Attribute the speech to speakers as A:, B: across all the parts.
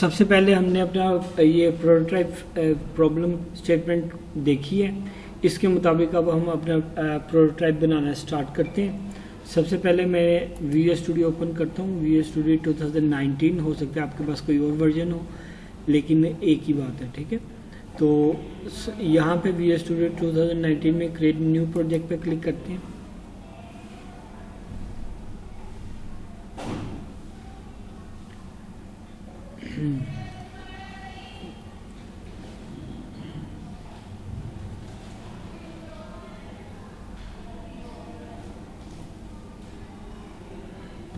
A: सबसे पहले हमने अपना ये प्रोटोटाइप प्रॉब्लम स्टेटमेंट देखी है। इसके मुताबिक अब हम अपना प्रोटोटाइप बनाना स्टार्ट करते हैं। सबसे पहले मैं विजुअल स्टूडियो ओपन करता हूँ। विजुअल स्टूडियो 2019 हो सकता है आपके पास कोई और वर्जन हो, लेकिन एक ही बात है, ठीक है। तो यहाँ पे विजुअल स्टूडियो 2019 में क्रिएट न्यू प्रोजेक्ट पे क्लिक करते हैं।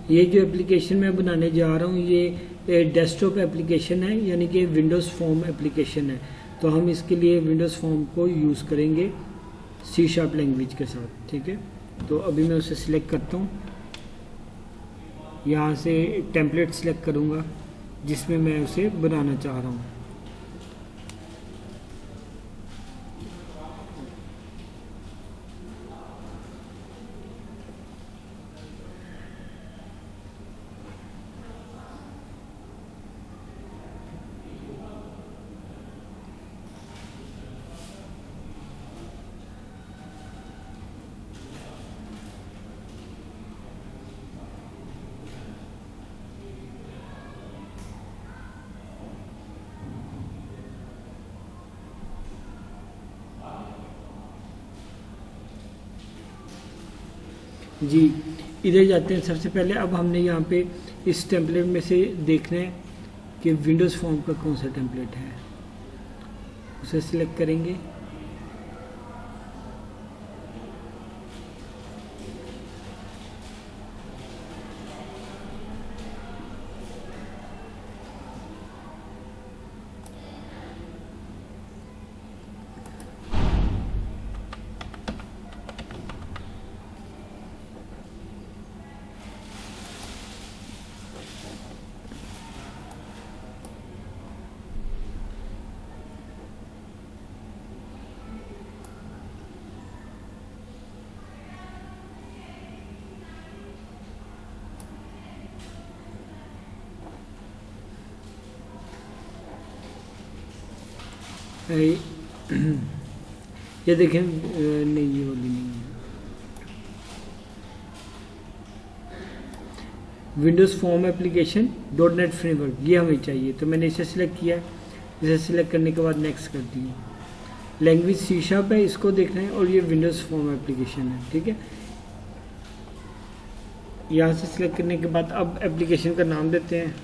A: ये जो एप्लीकेशन मैं बनाने जा रहा हूँ ये डेस्कटॉप एप्लीकेशन है, यानी कि विंडोज़ फॉर्म एप्लीकेशन है। तो हम इसके लिए विंडोज़ फॉर्म को यूज़ करेंगे C# लैंग्वेज के साथ, ठीक है। तो अभी मैं उसे सिलेक्ट करता हूँ। यहाँ से टेम्पलेट सिलेक्ट करूँगा जिसमें मैं उसे बनाना चाह रहा हूँ। जी, इधर जाते हैं। सबसे पहले अब हमने यहाँ पे इस टेम्पलेट में से देखना है कि विंडोज़ फॉर्म का कौन सा टेम्पलेट है, उसे सिलेक्ट करेंगे। ये देखें, नहीं ये वाली नहीं है। Windows form application .NET framework, ये हमें चाहिए। तो मैंने इसे सिलेक्ट किया। इसे सिलेक्ट करने के बाद नेक्स्ट कर दिया। लैंग्वेज C# है, इसको देखना है, और ये विंडोज़ फॉर्म एप्लीकेशन है, ठीक है। यहाँ से सिलेक्ट करने के बाद अब एप्लीकेशन का नाम देते हैं।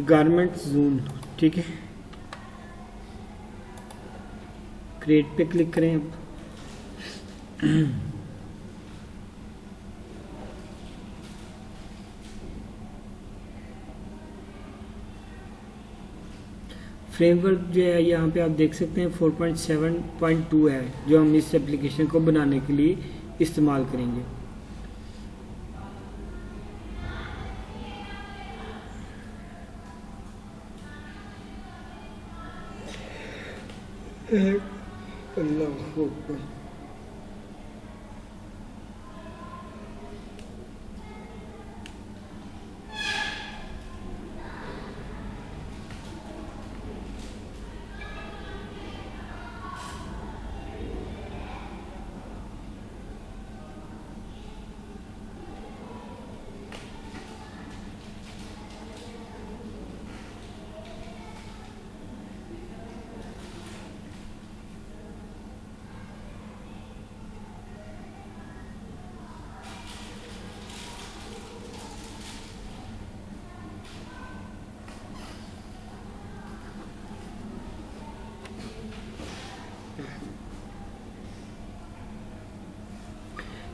A: गारमेंट जोन, ठीक है। क्रिएट पे क्लिक करें। अब फ्रेमवर्क जो है यहाँ पे आप देख सकते हैं 4.7.2 है, जो हम इस एप्लीकेशन को बनाने के लिए इस्तेमाल करेंगे। अल्लाह अकबर।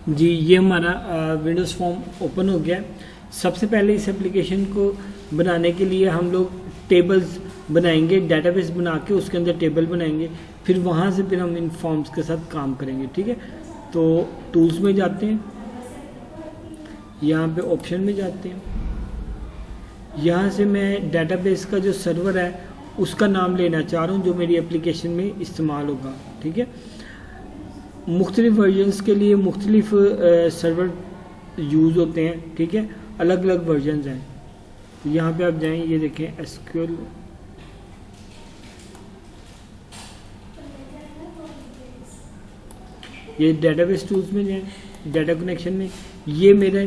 A: जी, ये हमारा विंडोज़ फॉर्म ओपन हो गया। सबसे पहले इस एप्लीकेशन को बनाने के लिए हम लोग टेबल्स बनाएंगे, डेटाबेस बना के उसके अंदर टेबल बनाएंगे, फिर वहाँ से फिर हम इन फॉर्म्स के साथ काम करेंगे, ठीक है। तो टूल्स में जाते हैं, यहाँ पे ऑप्शन में जाते हैं। यहाँ से मैं डेटाबेस का जो सर्वर है उसका नाम लेना चाह रहा हूँ जो मेरी एप्लीकेशन में इस्तेमाल होगा। ठीक है, मुख्तलिफ वर्जन्स के लिए मुख्तलिफ सर्वर यूज़ होते हैं। ठीक है, अलग अलग वर्जन्स हैं। तो यहाँ पे आप जाएं, ये देखें एसक्यूएल, ये डेटाबेस टूल्स में जाएं, डाटा कनेक्शन में, ये मेरा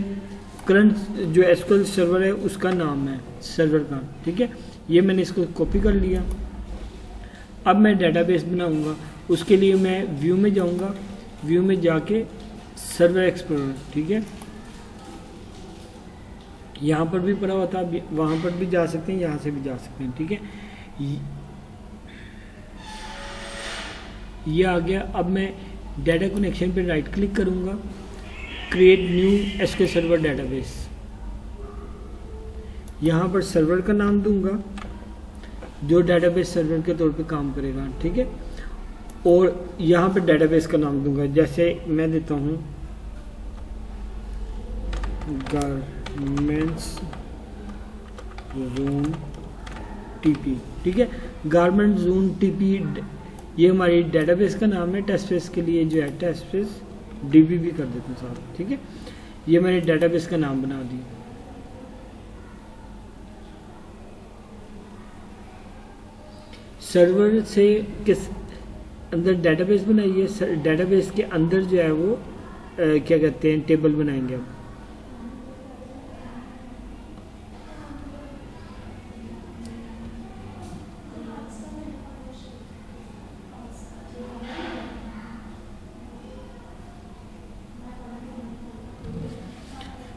A: करंट जो एसक्यूएल सर्वर है उसका नाम है सर्वर का। ठीक है, ये मैंने इसको कॉपी कर लिया। अब मैं डेटाबेस बनाऊंगा, उसके लिए मैं व्यू में जाऊंगा, व्यू में जाके सर्वर एक्सप्लोरर, ठीक है, यहाँ पर भी पड़ा हुआ था, वहाँ पर भी जा सकते हैं, यहाँ से भी जा सकते हैं। ठीक है, ये आ गया। अब मैं डाटा कनेक्शन पे राइट क्लिक करूँगा, create new SQL server database, यहाँ पर सर्वर का नाम दूंगा जो डेटाबेस सर्वर के तौर पे काम करेगा। ठीक है, और यहाँ पे डेटाबेस का नाम दूंगा, जैसे मैं देता हूँ गारमेंट्स जोन टीपी। ठीक है, गारमेंट जोन टीपी ये हमारी डेटाबेस का नाम है। टेस्ट स्पेस के लिए जो है टेस्ट स्पेस डीबी भी कर देते हैं साथ। ठीक है, ये मैंने डेटाबेस का नाम बना दिया। सर्वर से किस अंदर डेटाबेस बनाई है, डेटाबेस के अंदर जो है वो क्या कहते हैं टेबल बनाएंगे हम।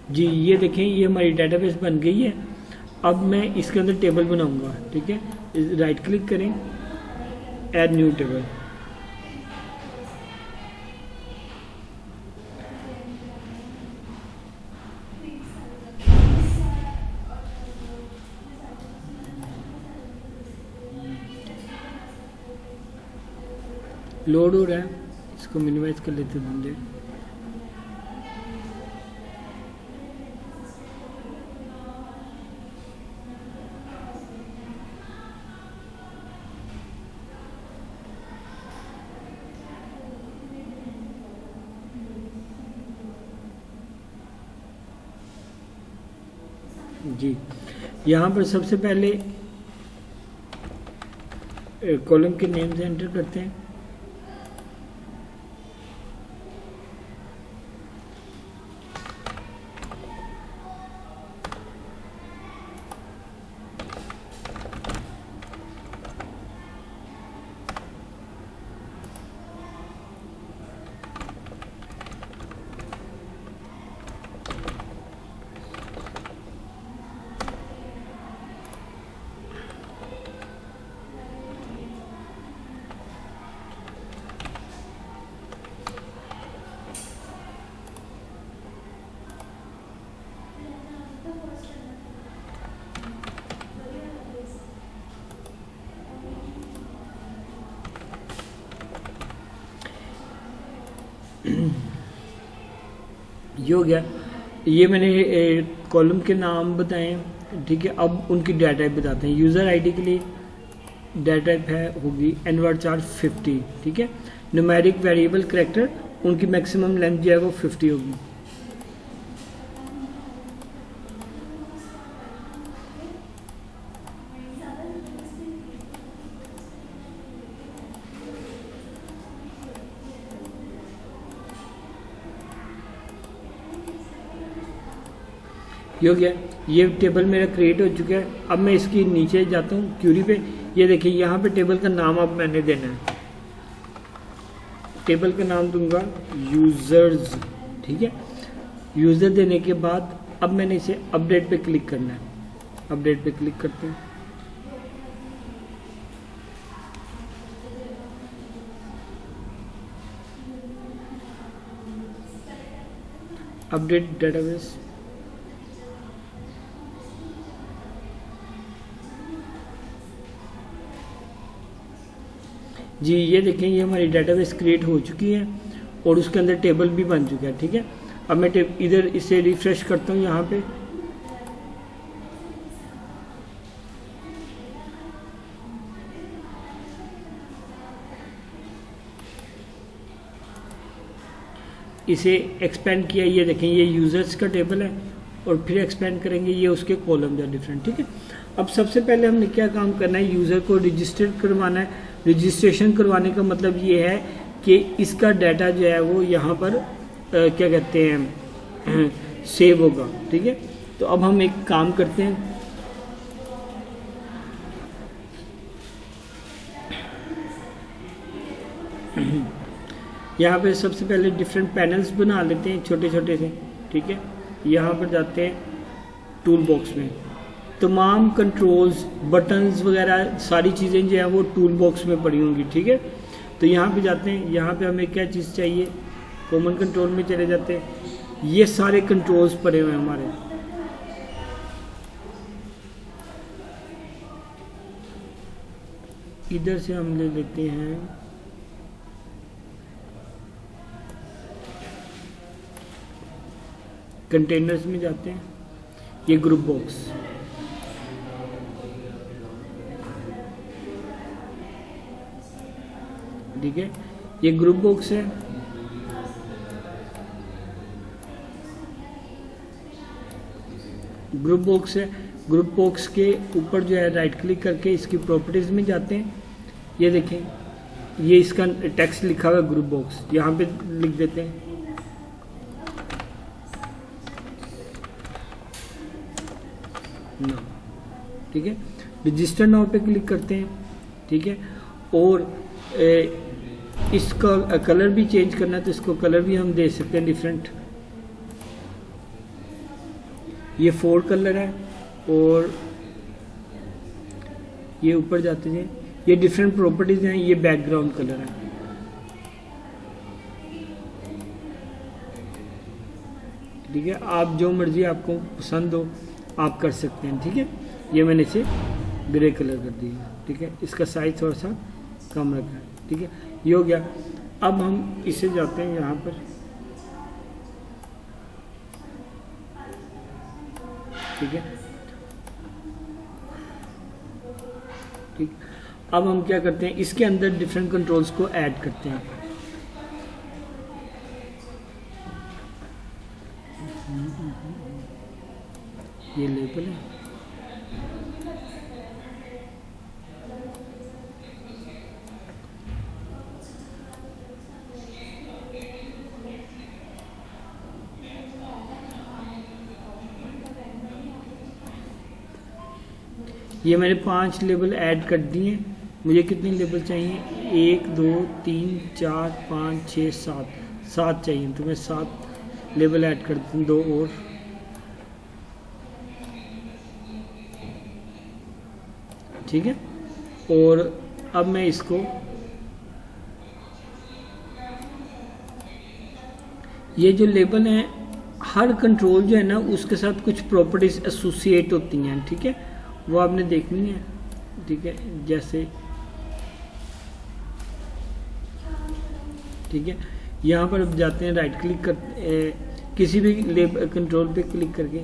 A: जी ये देखें, ये हमारी डेटाबेस बन गई है। अब मैं इसके अंदर टेबल बनाऊंगा। ठीक है, राइट क्लिक करें, ऐड न्यू टेबल। लोड हो रहा है, इसको मिनिमाइज कर लेते बंदे। जी यहाँ पर सबसे पहले कॉलम के नेम से एंटर करते हैं। ये हो गया, ये मैंने कॉलम के नाम बताए। ठीक है, अब उनकी डाटा टाइप बताते हैं। यूज़र आईडी के लिए डाटा टाइप है होगी nvarchar 50। ठीक है, न्यूमेरिक वेरिएबल कैरेक्टर, उनकी मैक्सिमम लेंथ जो है वो 50 होगी। ये हो गया, ये टेबल मेरा क्रिएट हो चुका है। अब मैं इसकी नीचे जाता हूँ क्यूरी पे। ये देखिए यहाँ पे टेबल का नाम अब मैंने देना है। टेबल का नाम दूंगा यूजर्स। ठीक है, यूजर देने के बाद अब मैंने इसे अपडेट पे क्लिक करना है। अपडेट पे क्लिक करते हैं। Update database. जी ये देखें, ये हमारी डेटाबेस क्रिएट हो चुकी है और उसके अंदर टेबल भी बन चुका है। ठीक है, अब मैं इधर इसे रिफ्रेश करता हूँ। यहाँ पे इसे एक्सपेंड किया, ये देखें ये यूज़र्स का टेबल है, और फिर एक्सपेंड करेंगे ये उसके कॉलम है डिफरेंट, ठीक है। अब सबसे पहले हमने क्या काम करना है, यूज़र को रजिस्टर करवाना है। रजिस्ट्रेशन करवाने का मतलब ये है कि इसका डाटा जो है वो यहाँ पर क्या कहते हैं सेव होगा, ठीक है। तो अब हम एक काम करते हैं, यहाँ पे सबसे पहले डिफरेंट पैनल्स बना लेते हैं छोटे छोटे से, ठीक है। यहाँ पर जाते हैं टूल बॉक्स में, तमाम कंट्रोल्स बटन्स वगैरह सारी चीज़ें जो है वो टूल बॉक्स में पड़ी होंगी, ठीक है। तो यहाँ पे जाते हैं, यहाँ पे हमें क्या चीज़ चाहिए, कॉमन कंट्रोल में चले जाते हैं, ये सारे कंट्रोल्स पड़े हुए हैं हमारे। इधर से हम ले लेते हैं कंटेनर्स में, जाते हैं ये ग्रुप बॉक्स, ठीक है। ये ग्रुप बॉक्स है, ग्रुप बॉक्स है। ग्रुप बॉक्स के ऊपर जो है राइट क्लिक करके इसकी प्रॉपर्टीज में जाते हैं, ये देखें ये इसका टेक्स्ट लिखा हुआ है ग्रुप बॉक्स, यहाँ पे लिख देते हैं नाउ, ठीक है। रजिस्टर नाउ पे क्लिक करते हैं, ठीक है। और इसका कलर भी चेंज करना है तो इसको कलर भी हम दे सकते हैं डिफरेंट, ये 4 कलर है, और ये ऊपर जाते हैं ये डिफरेंट प्रॉपर्टीज हैं, ये बैकग्राउंड कलर है, ठीक है। आप जो मर्जी आपको पसंद हो आप कर सकते हैं, ठीक है। ये मैंने इसे ग्रे कलर कर दिया, ठीक है। इसका साइज थोड़ा सा कम रखा है, ठीक है। ये हो गया। अब हम इसे जाते हैं यहाँ पर, ठीक है, ठीक। अब हम क्या करते हैं, इसके अंदर डिफरेंट कंट्रोल्स को ऐड करते हैं। ये लेबल है, ये मैंने 5 लेबल ऐड कर दिए। मुझे कितने लेबल चाहिए, 1 2 3 4 5 6 7 चाहिए, तो मैं 7 लेबल ऐड करती हूँ, 2 और, ठीक है। और अब मैं इसको ये जो लेबल हैं, हर कंट्रोल जो है ना उसके साथ कुछ प्रॉपर्टीज एसोसिएट होती हैं, ठीक है, वो आपने देखनी है, ठीक है। जैसे ठीक है, यहाँ पर अब जाते हैं, राइट क्लिक कर किसी भी कंट्रोल पे क्लिक करके,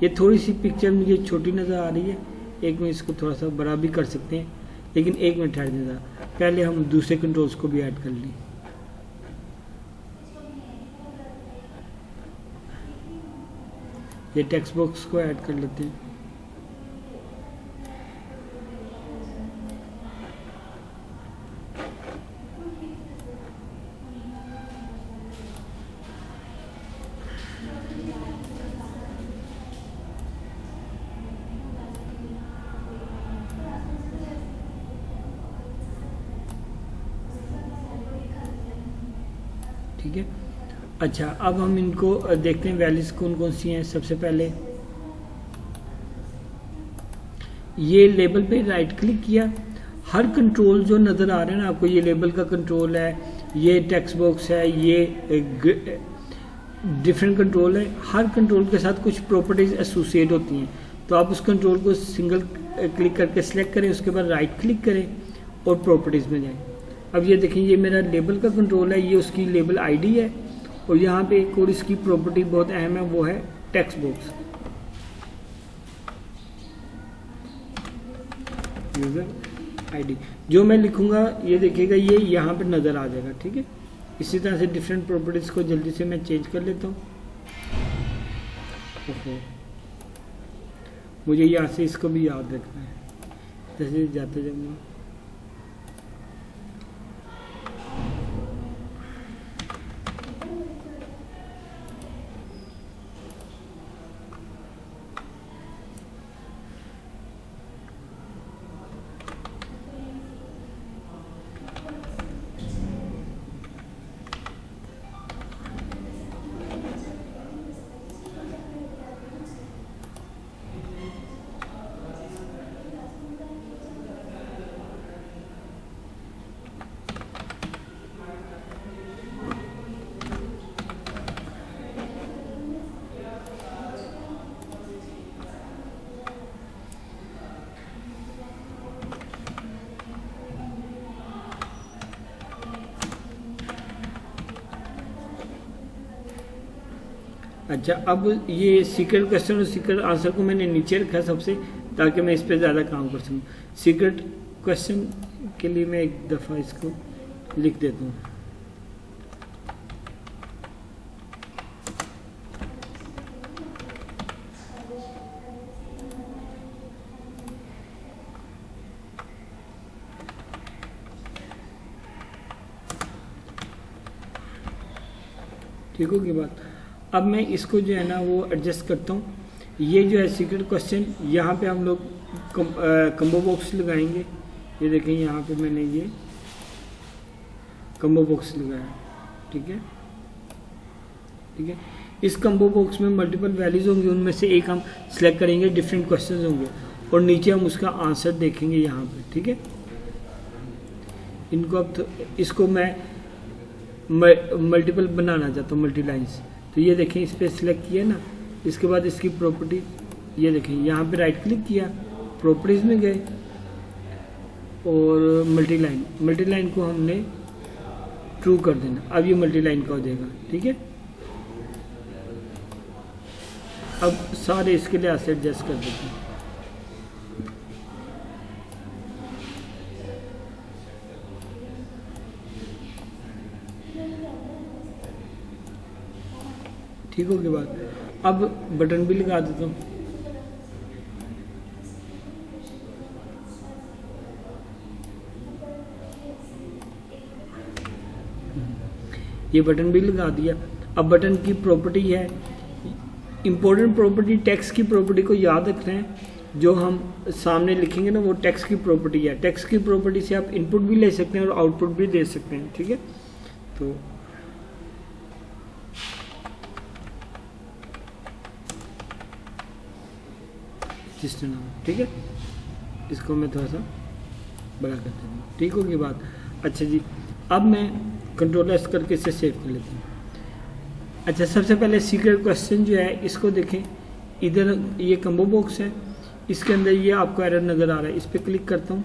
A: ये थोड़ी सी पिक्चर मुझे छोटी नज़र आ रही है, एक में इसको थोड़ा सा बड़ा भी कर सकते हैं, लेकिन एक मिनट ठहर देगा, पहले हम दूसरे कंट्रोल्स को भी ऐड कर लें। ये टेक्स्ट बॉक्स को ऐड कर लेते हैं, ठीक है। अच्छा, अब हम इनको देखते हैं वैल्यूज कौन कौन सी हैं। सबसे पहले ये लेबल पे राइट क्लिक किया, हर कंट्रोल जो नज़र आ रहे हैं ना आपको, ये लेबल का कंट्रोल है, ये टेक्स्ट बॉक्स है, ये डिफरेंट कंट्रोल है, हर कंट्रोल के साथ कुछ प्रॉपर्टीज एसोसिएट होती हैं। तो आप उस कंट्रोल को सिंगल क्लिक करके सिलेक्ट करें, उसके बाद राइट क्लिक करें और प्रॉपर्टीज में जाएं। अब ये देखें, ये मेरा लेबल का कंट्रोल है, ये उसकी लेबल आईडी है, और यहाँ पे एक और इसकी प्रॉपर्टी बहुत अहम है, वो है टेक्स्ट बॉक्स, यूजर आईडी। जो मैं लिखूंगा ये देखिएगा, ये यहाँ पे नज़र आ जाएगा, ठीक है। इसी तरह से डिफरेंट प्रॉपर्टीज़ को जल्दी से मैं चेंज कर लेता हूँ। ओके, मुझे यहाँ से इसको भी याद रखना है, जैसे जाते जाऊँगा। अच्छा, अब ये सीक्रेट क्वेश्चन और सीक्रेट आंसर को मैंने नीचे रखा सबसे, ताकि मैं इस पर ज़्यादा काम कर सकूँ। सीक्रेट क्वेश्चन के लिए मैं एक दफ़ा इसको लिख देता हूँ। ठीक होगी बात। अब मैं इसको जो है ना वो एडजस्ट करता हूँ। ये जो है सीक्रेट क्वेश्चन, यहाँ पे हम लोग कम्बो बॉक्स लगाएंगे। ये देखें, यहाँ पे मैंने ये कम्बो बॉक्स लगाया। ठीक है, ठीक है। इस कम्बो बॉक्स में मल्टीपल वैल्यूज होंगी, उनमें से एक हम सिलेक्ट करेंगे, डिफरेंट क्वेश्चन होंगे और नीचे हम उसका आंसर देखेंगे यहाँ पे। ठीक है, इनको अब इसको मैं मल्टीपल बनाना चाहता हूँ, मल्टी लाइन्स। तो ये देखें, इस पर सिलेक्ट किया ना, इसके बाद इसकी प्रॉपर्टी, ये देखें यहाँ पे राइट क्लिक किया, प्रॉपर्टीज में गए और मल्टी लाइन को हमने ट्रू कर देना। अब ये मल्टी लाइन का हो जाएगा। ठीक है, अब सारे इसके लिए ऐसे एडजस्ट कर देते हैं। ठीक हो गया बात। अब बटन भी लगा देता हूँ। ये बटन भी लगा दिया। अब बटन की प्रॉपर्टी है, इंपॉर्टेंट प्रॉपर्टी टेक्स्ट की प्रॉपर्टी को याद रखना है। जो हम सामने लिखेंगे ना वो टेक्स्ट की प्रॉपर्टी है। टेक्स्ट की प्रॉपर्टी से आप इनपुट भी ले सकते हैं और आउटपुट भी दे सकते हैं। ठीक है, तो जिस नाम, ठीक है, इसको मैं थोड़ा सा बड़ा कर देता हूँ। ठीक होगी बात। अच्छा जी, अब मैं कंट्रोल एस करके इसे सेव कर लेता हूँ। अच्छा, सबसे पहले सीक्रेट क्वेश्चन जो है इसको देखें। इधर ये कम्बो बॉक्स है, इसके अंदर ये आपको एरर नज़र आ रहा है। इस पर क्लिक करता हूँ,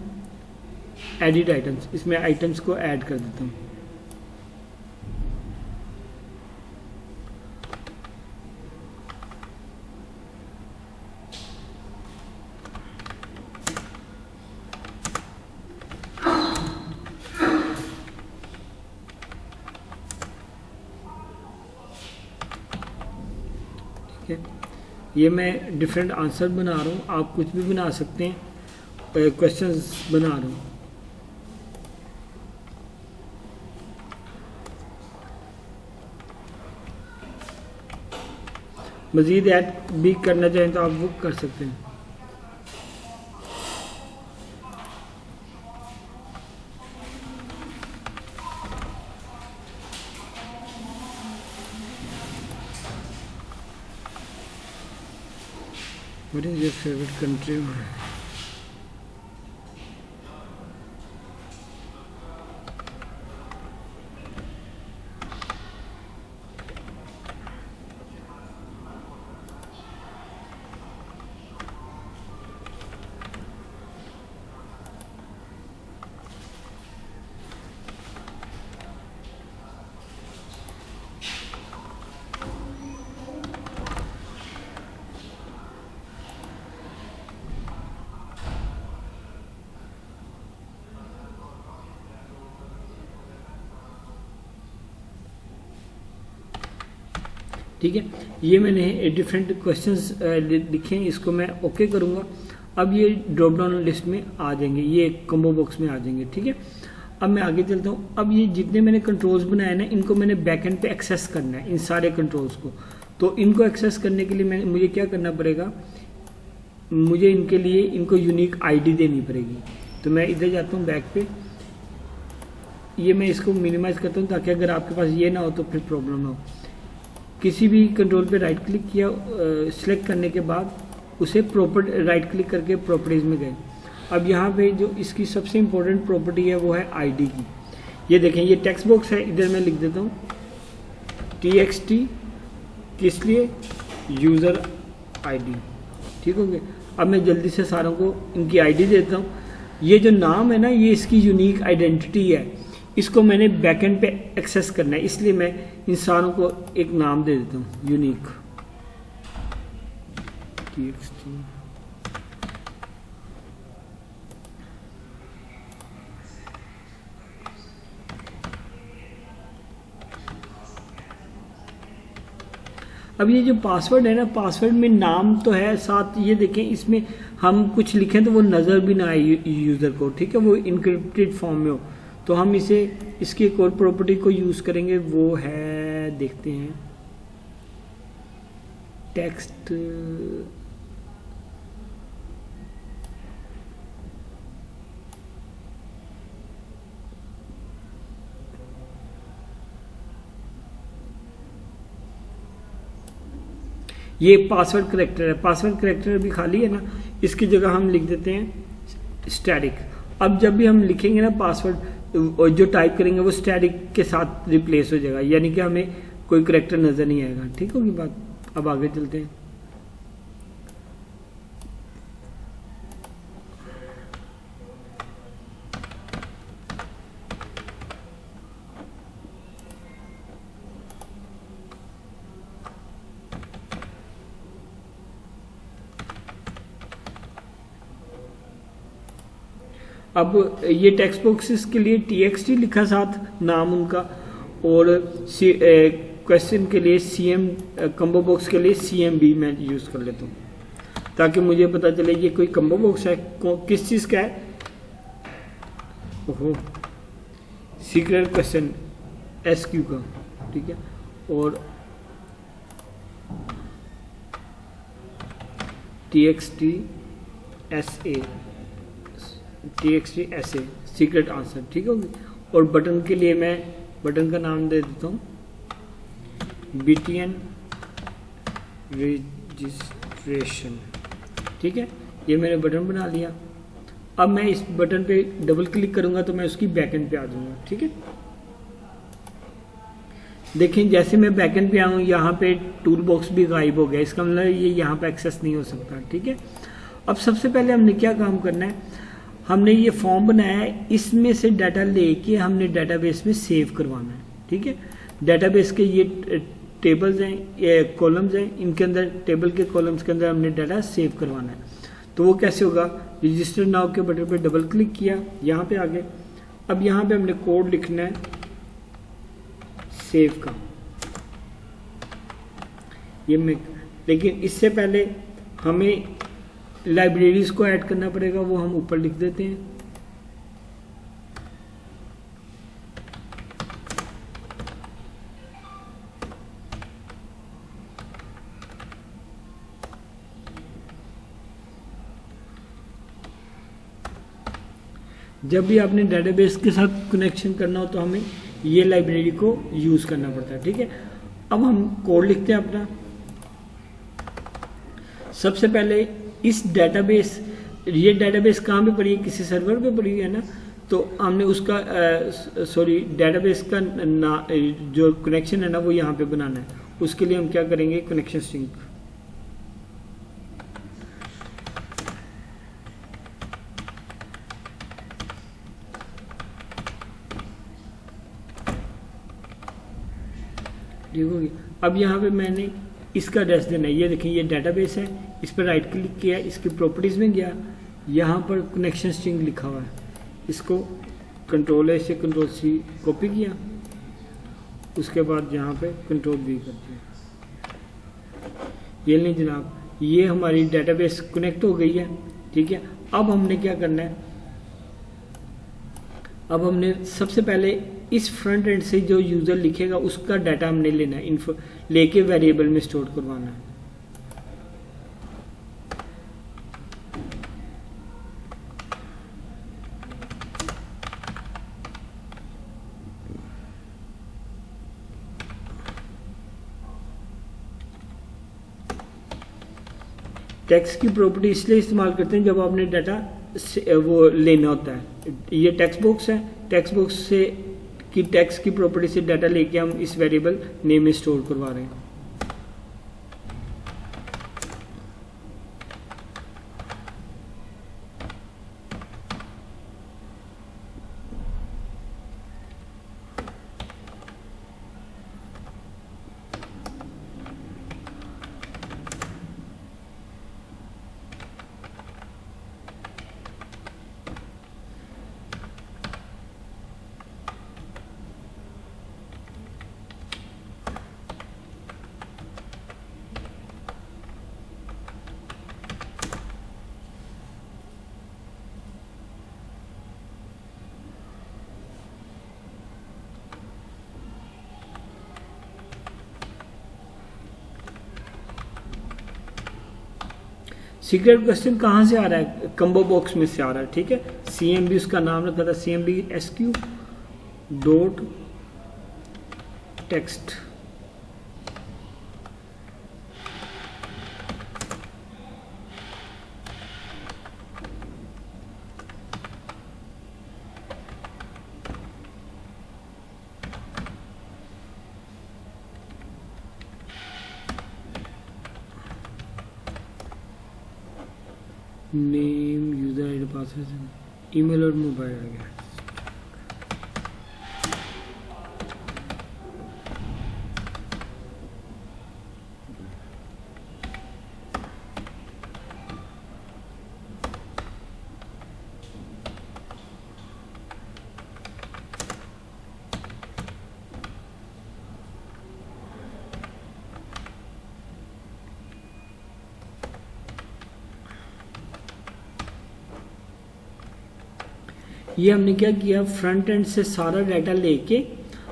A: एडिट आइटम्स, इसमें आइटम्स को ऐड कर देता हूँ। ये मैं डिफरेंट आंसर बना रहा हूँ, आप कुछ भी बना सकते हैं, क्वेश्चंस बना रहा हूँ। मज़ीद ऐड भी करना चाहें तो आप वो कर सकते हैं। What is your favorite country? ठीक है। ये मैंने डिफरेंट क्वेश्चंस लिखे हैं, इसको मैं ओके करूँगा। अब ये ड्रॉप डाउन लिस्ट में आ जाएंगे, ये कॉम्बो बॉक्स में आ जाएंगे, ठीक है। अब मैं आगे चलता हूँ। अब ये जितने मैंने कंट्रोल्स बनाए ना, इनको मैंने बैकएंड पे एक्सेस करना है, इन सारे कंट्रोल्स को। तो इनको एक्सेस करने के लिए मुझे क्या करना पड़ेगा, मुझे इनके लिए इनको यूनिक आईडी देनी पड़ेगी। तो मैं इधर जाता हूँ बैक पे, ये मैं इसको मिनिमाइज करता हूँ ताकि अगर आपके पास ये ना हो तो फिर प्रॉब्लम ना हो। किसी भी कंट्रोल पे राइट क्लिक किया, सिलेक्ट करने के बाद उसे राइट क्लिक करके प्रॉपर्टीज में गए। अब यहाँ पे जो इसकी सबसे इम्पोर्टेंट प्रॉपर्टी है वो है आईडी की। ये देखें, ये टेक्स्ट बॉक्स है, इधर मैं लिख देता हूँ txt, किस लिए, यूज़र आईडी, ठीक हो गया। अब मैं जल्दी से सारों को इनकी आईडी देता हूँ। ये जो नाम है ना, ये इसकी यूनिक आइडेंटिटी है, इसको मैंने बैकएंड पे एक्सेस करना है, इसलिए मैं इन सारों को एक नाम दे देता हूँ, यूनिक txt। अब ये जो पासवर्ड है ना, पासवर्ड में नाम तो है, साथ ये देखें इसमें हम कुछ लिखें तो वो नज़र भी ना आए यूज़र को, ठीक है, वो इनक्रिप्टेड फॉर्म में हो। तो हम इसे, इसकी एक और प्रॉपर्टी को यूज़ करेंगे, वो है, देखते हैं, टेक्स्ट, ये पासवर्ड करेक्टर है। पासवर्ड करेक्टर भी खाली है ना, इसकी जगह हम लिख देते हैं स्टैटिक। अब जब भी हम लिखेंगे ना पासवर्ड, जो टाइप करेंगे वो स्टैटिक के साथ रिप्लेस हो जाएगा, यानी कि हमें कोई करेक्टर नजर नहीं आएगा, ठीक होगी बात। अब आगे चलते हैं। अब ये टेक्स्ट बॉक्सेस के लिए txt लिखा साथ नाम उनका, और क्वेश्चन के लिए cm, कम्बो बॉक्स के लिए cmb मैं यूज़ कर लेता हूँ ताकि मुझे पता चले ये कोई कम्बो बॉक्स है, किस चीज़ का है। ओहो, सीक्रेट क्वेश्चन SQ का, ठीक है। और txt SA सीक्रेट आंसर, ठीक होगी। और बटन के लिए मैं बटन का नाम दे देता हूँ BTN रजिस्ट्रेशन, ठीक है। ये मैंने बटन बना लिया। अब मैं इस बटन पे डबल क्लिक करूंगा तो मैं उसकी बैकएंड पे आ जाऊंगा, ठीक है। देखें, जैसे मैं बैकएंड पे आऊँ, यहाँ पे टूल बॉक्स भी गायब हो गया, इसका मतलब ये यहाँ पे एक्सेस नहीं हो सकता, ठीक है। अब सबसे पहले हमने क्या काम करना है, हमने ये फॉर्म बनाया है, इसमें से डाटा लेके हमने डाटाबेस में सेव करवाना है, ठीक है। डाटाबेस के ये टेबल्स हैं, ये कॉलम्स हैं, इनके अंदर, टेबल के कॉलम्स के अंदर हमने डाटा सेव करवाना है। तो वो कैसे होगा, रजिस्टर नाउ के बटन पे डबल क्लिक किया, यहाँ पे आ गए। अब यहाँ पे हमने कोड लिखना है सेव का, ये मैं, लेकिन इससे पहले हमें लाइब्रेरीज को ऐड करना पड़ेगा, वो हम ऊपर लिख देते हैं। जब भी आपने डेटाबेस के साथ कनेक्शन करना हो तो हमें ये लाइब्रेरी को यूज करना पड़ता है, ठीक है। अब हम कोड लिखते हैं अपना। सबसे पहले इस डेटाबेस, ये डेटाबेस कहाँ पे पड़ी है, किसी सर्वर पे पड़ी है ना, तो हमने उसका डेटाबेस का जो कनेक्शन है ना वो यहाँ पे बनाना है। उसके लिए हम क्या करेंगे, कनेक्शन स्ट्रिंग, ठीक होगी। अब यहाँ पे मैंने इसका एड्रेस देना है, ये देखें ये डेटाबेस है, इस पर राइट क्लिक किया, इसकी प्रॉपर्टीज में गया, यहाँ पर कनेक्शन स्ट्रिंग लिखा हुआ है, इसको कंट्रोल से कंट्रोल C कॉपी किया, उसके बाद यहाँ पे कंट्रोल V कर दिया। ये नहीं जनाब, ये हमारी डेटाबेस कनेक्ट हो गई है। ठीक है, अब हमने क्या करना है, अब हमने सबसे पहले इस फ्रंट एंड से जो यूजर लिखेगा उसका डाटा हमने लेना है, इन्फो लेके वेरिएबल में स्टोर करवाना है। टेक्स्ट की प्रॉपर्टी इसलिए इस्तेमाल करते हैं जब आपने डाटा वो लेना होता है। ये टेक्स्ट बॉक्स है, टेक्स्ट बॉक्स से की टेक्स्ट की प्रॉपर्टी से डाटा लेके हम इस वेरिएबल नेम में स्टोर करवा रहे हैं। सीक्रेट क्वेश्चन कहाँ से आ रहा है, कंबो बॉक्स में से आ रहा है। ठीक है, CMB उसका नाम रखा था, CMB SQ dot text. Name, user ID, password, email और मोबाइल आ गया। ये हमने क्या किया, फ्रंट एंड से सारा डाटा लेके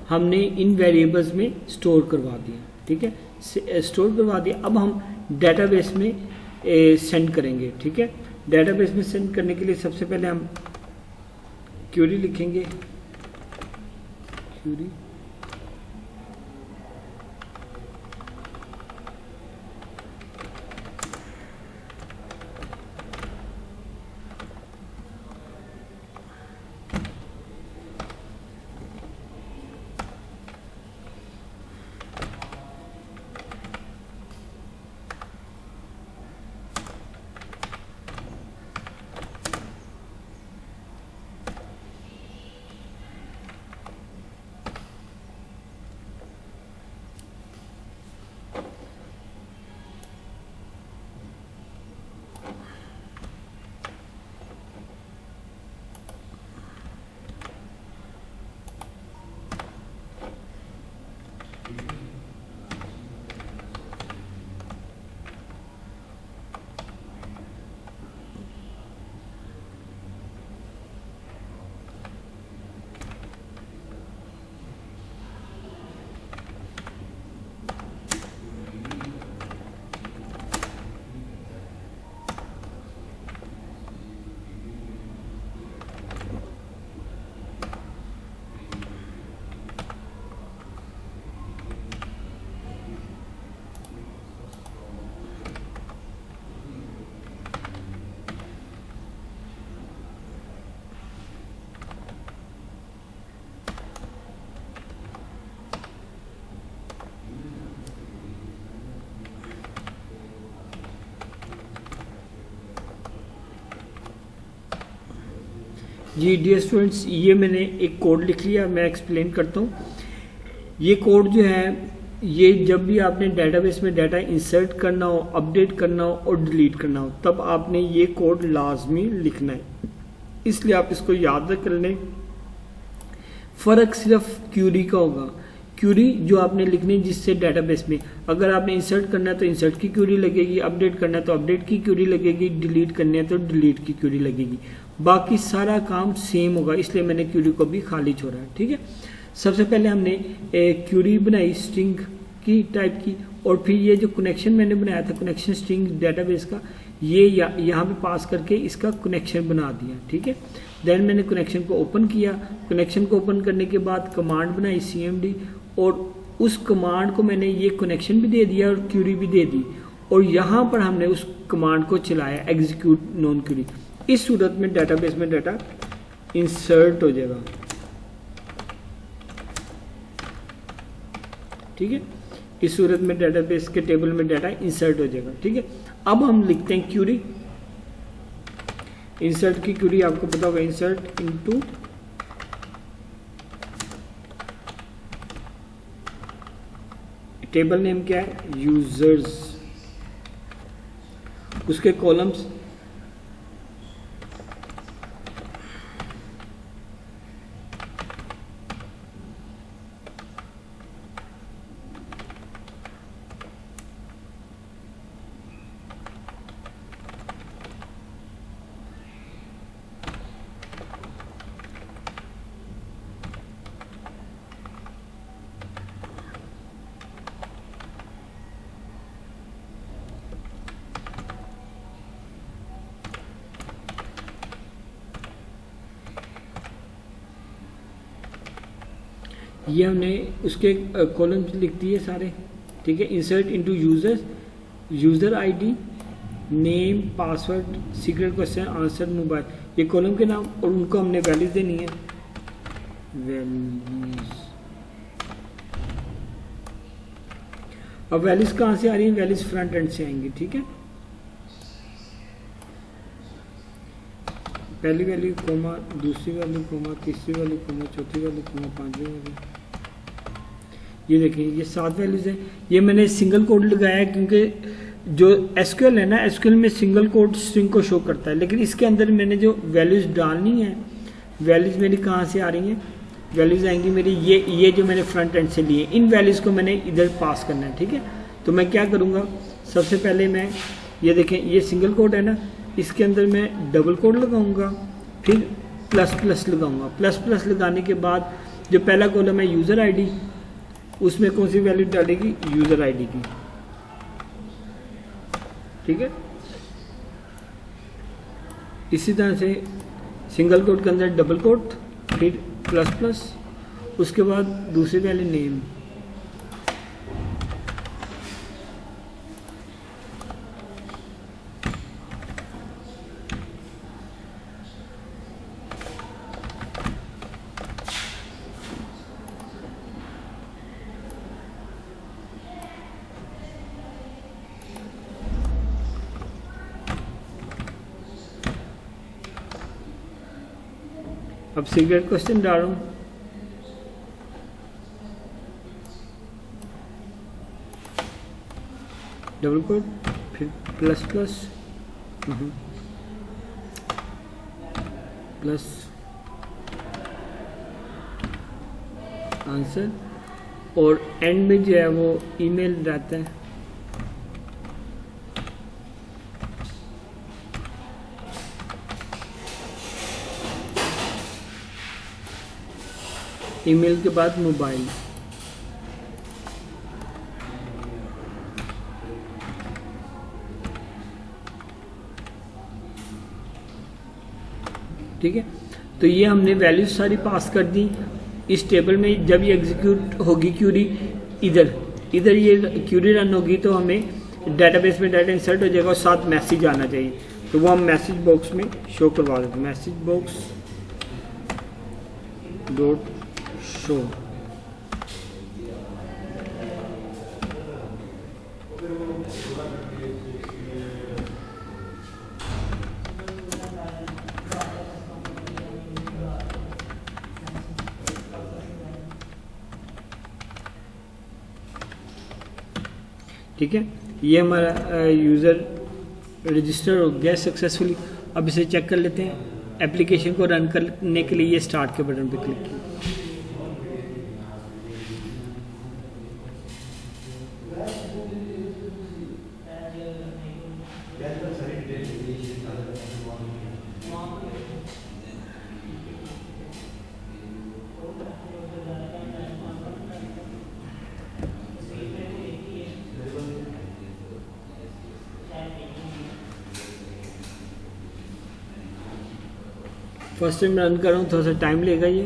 A: हमने इन वेरिएबल्स में स्टोर करवा दिया। ठीक है, स्टोर करवा दिया। अब हम डेटाबेस में सेंड करेंगे। ठीक है, डेटाबेस में सेंड करने के लिए सबसे पहले हम क्यूरी लिखेंगे, क्यूरी जी डियर स्टूडेंट्स, ये मैंने एक कोड लिख लिया, मैं एक्सप्लेन करता हूँ। ये कोड जो है, ये जब भी आपने डेटाबेस में डाटा इंसर्ट करना हो, अपडेट करना हो और डिलीट करना हो, तब आपने ये कोड लाजमी लिखना है। इसलिए आप इसको याद रख लें। फ़र्क सिर्फ क्यूरी का होगा। क्यूरी जो आपने लिखनी है जिससे डेटाबेस में, अगर आपने इंसर्ट करना है तो इंसर्ट की क्यूरी लगेगी, अपडेट करना है तो अपडेट की क्यूरी लगेगी, डिलीट करनी है तो डिलीट की क्यूरी लगेगी। बाकी सारा काम सेम होगा, इसलिए मैंने क्यूरी को भी खाली छोड़ा है। ठीक है, सबसे पहले हमने एक क्यूरी बनाई स्ट्रिंग की टाइप की, और फिर ये जो कनेक्शन मैंने बनाया था कनेक्शन स्ट्रिंग डेटाबेस का, ये यहाँ पे पास करके इसका कनेक्शन बना दिया। ठीक है, देन मैंने कनेक्शन को ओपन किया। कनेक्शन को ओपन करने के बाद कमांड बनाई cmd, और उस कमांड को मैंने ये कनेक्शन भी दे दिया और क्यूरी भी दे दी, और यहाँ पर हमने उस कमांड को चलाया एग्जीक्यूट नॉन क्यूरी। इस सूरत में डेटाबेस में डाटा इंसर्ट हो जाएगा। ठीक है, इस सूरत में डेटाबेस के टेबल में डाटा इंसर्ट हो जाएगा। ठीक है, अब हम लिखते हैं क्यूरी। इंसर्ट की क्यूरी आपको पता होगा, इंसर्ट इनटू टेबल नेम क्या है, यूजर्स, उसके कॉलम्स ये हमने उसके कॉलम्स लिख दिए सारे। ठीक है, insert into users, user ID, name, password, secret question, answer, mobile, ये कॉलम के नाम, और उनको हमने वैल्यूज देनी है। वैल्यूज, अब वैल्यूज कहाँ से आ रही है, वैल्यूज फ्रंट एंड से आएंगी। ठीक है, पहली वैल्यू कोमा, दूसरी वैल्यू कोमा, तीसरी वैल्यू कोमा, चौथी वैल्यू कोमा, पांचवी वैल्यू। ये देखिए ये 7 वैल्यूज हैं। ये मैंने सिंगल कोड लगाया है क्योंकि जो एसक्यूएल है ना, एसक्यूएल में सिंगल कोड स्ट्रिंग को शो करता है, लेकिन इसके अंदर मैंने जो वैल्यूज डालनी है, वैल्यूज मेरी कहाँ से आ रही हैं, वैल्यूज आएंगी मेरी ये जो मैंने फ्रंट एंड से लिए, इन वैल्यूज को मैंने इधर पास करना है। ठीक है, तो मैं क्या करूँगा, सबसे पहले मैं ये देखें, ये सिंगल कोड है ना, इसके अंदर मैं डबल कोड लगाऊंगा, फिर प्लस प्लस लगाऊंगा। प्लस प्लस लगाने के बाद जो पहला कॉलम है यूज़र आईडी, उसमें कौन सी वैल्यू डालेगी, यूज़र आईडी की। ठीक है, इसी तरह से सिंगल कोड के अंदर डबल कोड, फिर प्लस प्लस, उसके बाद दूसरी वैल्यू नेम। अब सीक्रेट क्वेश्चन डालूं, डबल कोड, फिर प्लस प्लस, प्लस आंसर, और एंड में जो है वो ईमेल रहता है। ईमेल के बाद मोबाइल। ठीक है, तो ये हमने वैल्यूज सारी पास कर दी इस टेबल में। जब ये एग्जीक्यूट होगी क्यूरी, इधर ये क्यूरी रन होगी तो हमें डेटाबेस में डाटा इंसर्ट हो जाएगा और साथ मैसेज आना चाहिए, तो वो हम मैसेज बॉक्स में शो करवा देते हैं। Message box dot show. ठीक है, ये हमारा यूज़र रजिस्टर हो गया सक्सेसफुली। अब इसे चेक कर लेते हैं। एप्लीकेशन को रन करने के लिए ये स्टार्ट के बटन पर क्लिक किया। फर्स्ट टाइम रन कर रहा हूँ, थोड़ा सा टाइम लेगा ये।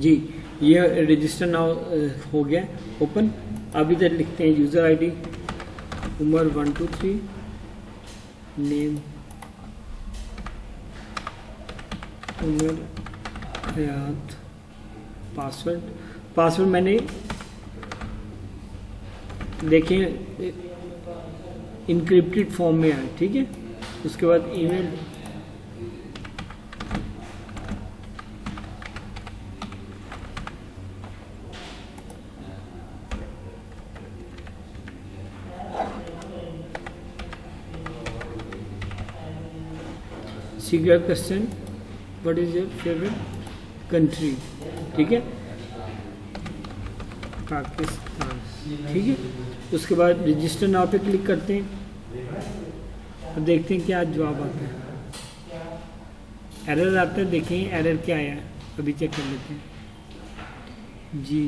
A: जी ये रजिस्टर नाउ हो गया ओपन। अब इधर लिखते हैं user ID Umar 123, name Umar Hayat, password मैंने देखें इनक्रिप्टेड फॉर्म में है, ठीक है। उसके बाद email, secret question, what is your favourite country, ठीक है, पाकिस्तान, ठीक है। उसके बाद रजिस्टर नाउ पे क्लिक करते हैं। अब देखते हैं क्या जवाब आता है। एरर आता है, देखें एरर क्या आया है, अभी चेक कर लेते हैं जी।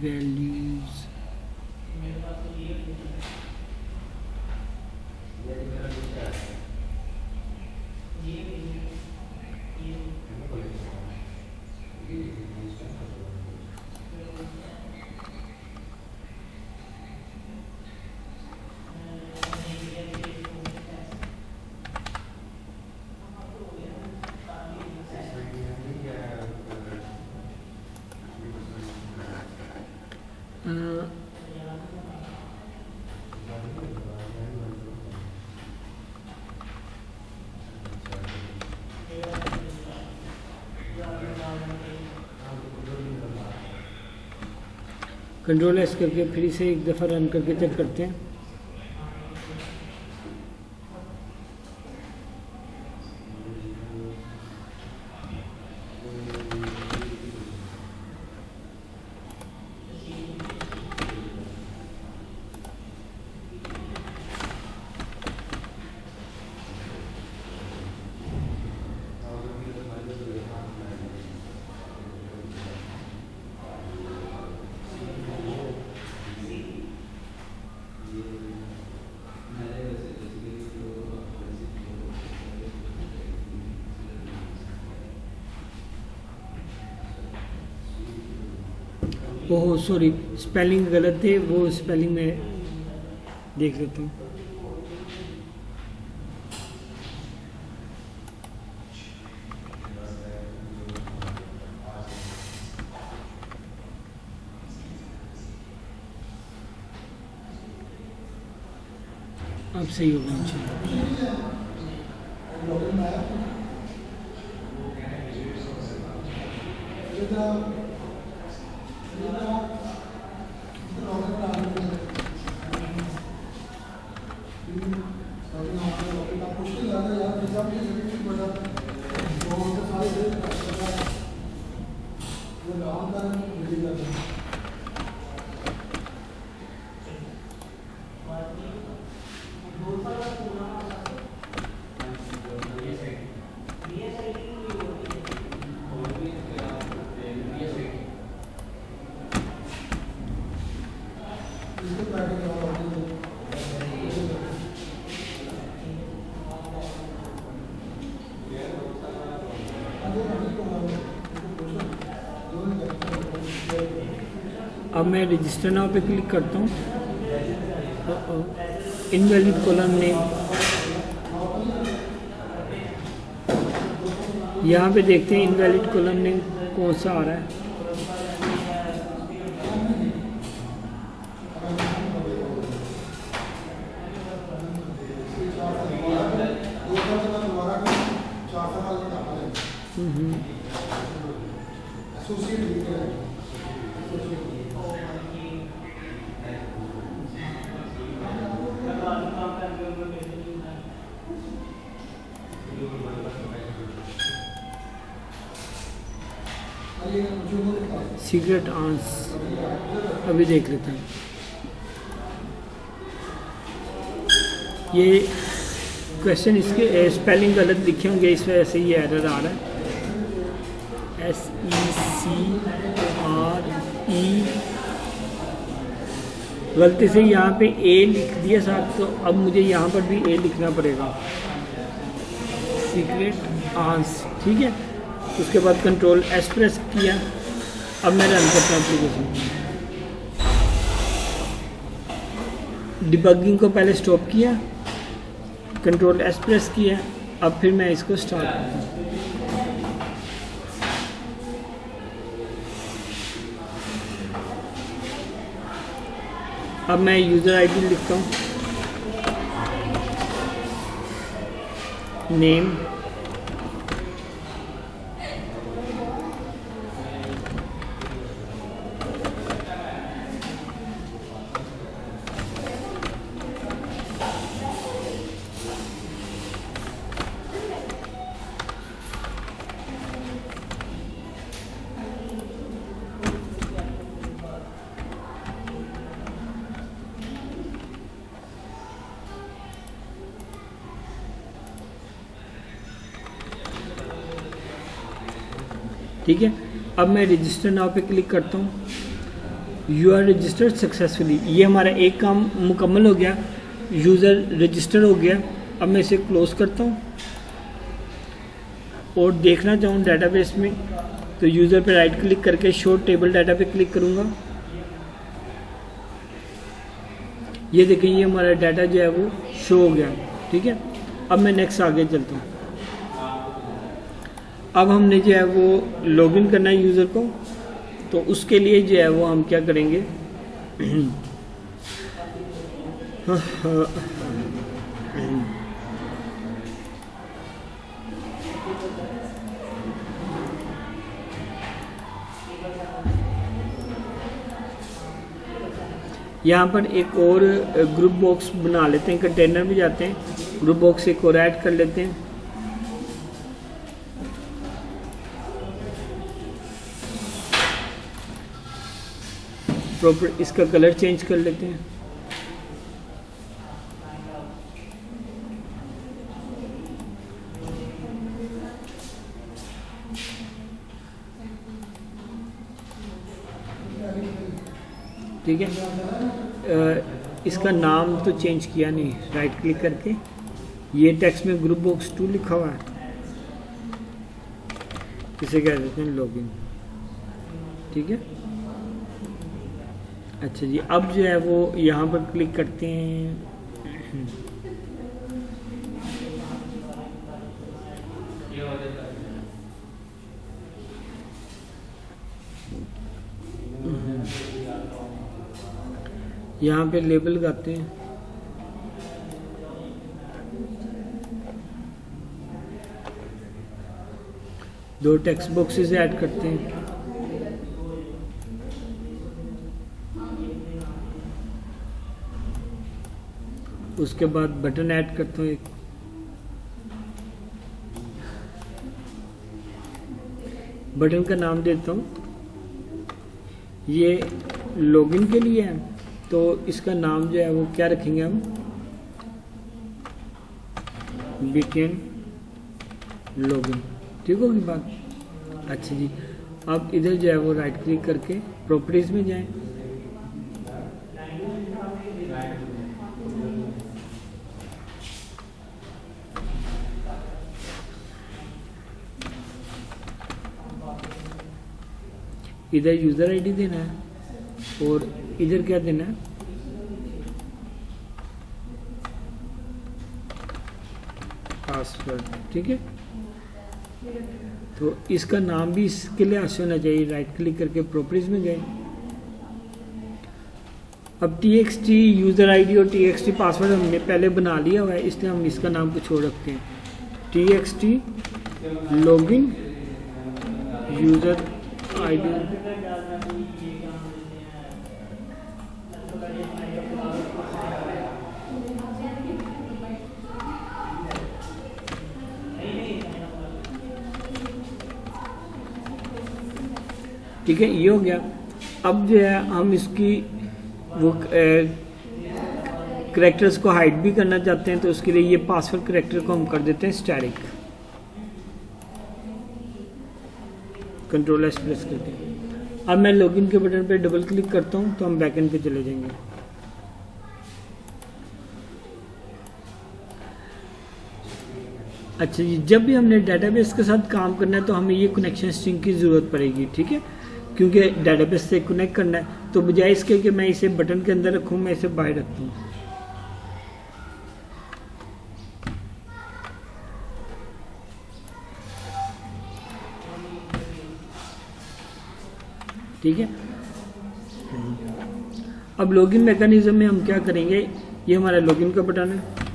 A: वैल्यूज कंट्रोल एस करके फिर से एक दफ़ा रन करके चेक करते हैं। ओह सॉरी, स्पेलिंग गलत थे, वो स्पेलिंग में देख लेता हूँ। अब सही होगा इंशाल्लाह। अब मैं रजिस्टर नाउ पे क्लिक करता हूँ। इनवैलिड कॉलम नेम, यहाँ पे देखते हैं इनवैलिड कॉलम नेम कौन सा आ रहा है। सीक्रेट आंस अभी देख लेते हैं। ये क्वेश्चन इसके स्पेलिंग गलत लिखे होंगे, इस वजह से ये एरर आ रहा है। SECRE गलती से यहाँ पे ए लिख दिया साहब, तो अब मुझे यहाँ पर भी ए लिखना पड़ेगा, सीक्रेट आंस, ठीक है। उसके बाद कंट्रोल एस प्रेस किया। अब मैं रन करता हूँ एप्लीकेशन। डिबगिंग को पहले स्टॉप किया, कंट्रोल एस प्रेस किया, अब फिर मैं इसको स्टार्ट करता हूँ। अब मैं यूज़र आईडी लिखता हूँ, नेम, ठीक है। अब मैं रजिस्टर नाउ पे क्लिक करता हूँ। यू आर रजिस्टर्ड सक्सेसफुली, ये हमारा एक काम मुकम्मल हो गया, यूज़र रजिस्टर हो गया। अब मैं इसे क्लोज करता हूँ और देखना चाहूँ डेटाबेस में, तो यूज़र पे राइट क्लिक करके शो टेबल डाटा पे क्लिक करूँगा। ये देखें, ये हमारा डाटा जो है वो शो हो गया, ठीक है। अब मैं नेक्स्ट आगे चलता हूँ। अब हमने जो है वो लॉगिन करना है यूज़र को, तो उसके लिए जो है वो हम क्या करेंगे, यहाँ पर एक और ग्रुप बॉक्स बना लेते हैं, कंटेनर में जाते हैं, ग्रुप बॉक्स एक और ऐड कर लेते हैं। प्रॉपर इसका कलर चेंज कर लेते हैं। ठीक है, इसका नाम तो चेंज किया नहीं, राइट क्लिक करके ये टेक्स्ट में ग्रुप बॉक्स 2 लिखा हुआ है, इसे कह देते हैं लॉगिन, ठीक है। अच्छा जी, अब जो है वो यहाँ पर क्लिक करते हैं। यहाँ पे लेबल लगाते हैं। दो टेक्स्ट बॉक्सेस ऐड करते हैं। उसके बाद बटन ऐड करता हूँ एक, बटन का नाम देता हूँ, ये लॉगिन के लिए है, तो इसका नाम जो है वो क्या रखेंगे हम, बीकेन लॉगिन, ठीक होगी बात। अच्छा जी, अब इधर जो है वो राइट क्लिक करके प्रॉपर्टीज में जाएं। इधर यूज़र आईडी देना है और इधर क्या देना है, पासवर्ड, ठीक है। तो इसका नाम भी इसके लिए ऐसे होना चाहिए, राइट क्लिक करके प्रॉपर्टीज में गए। अब txt यूज़र आईडी और txt पासवर्ड हमने पहले बना लिया हुआ है, इसलिए हम इसका नाम कुछ और रखते हैं, txt लॉगिन यूज़र आईडी। ठीक है, ये हो गया। अब जो है हम इसकी वो करेक्टर्स को हाइड भी करना चाहते हैं तो उसके लिए ये पासवर्ड करेक्टर को हम कर देते हैं स्टैटिक, कंट्रोल एस प्रेस करके। अब मैं लॉगिन के बटन पे डबल क्लिक करता हूँ तो हम बैकएंड पे चले जाएंगे। अच्छा जी, जब भी हमने डाटाबेस के साथ काम करना है तो हमें ये कनेक्शन स्ट्रिंग की ज़रूरत पड़ेगी, ठीक है, क्योंकि डाटाबेस से कनेक्ट करना है। तो बजाय इसके कि मैं इसे बटन के अंदर रखूँ, मैं इसे बाहर रखता हूँ। ठीक है, अब लॉगिन मैकेनिज्म में हम क्या करेंगे, ये हमारा लॉगिन का बटन है।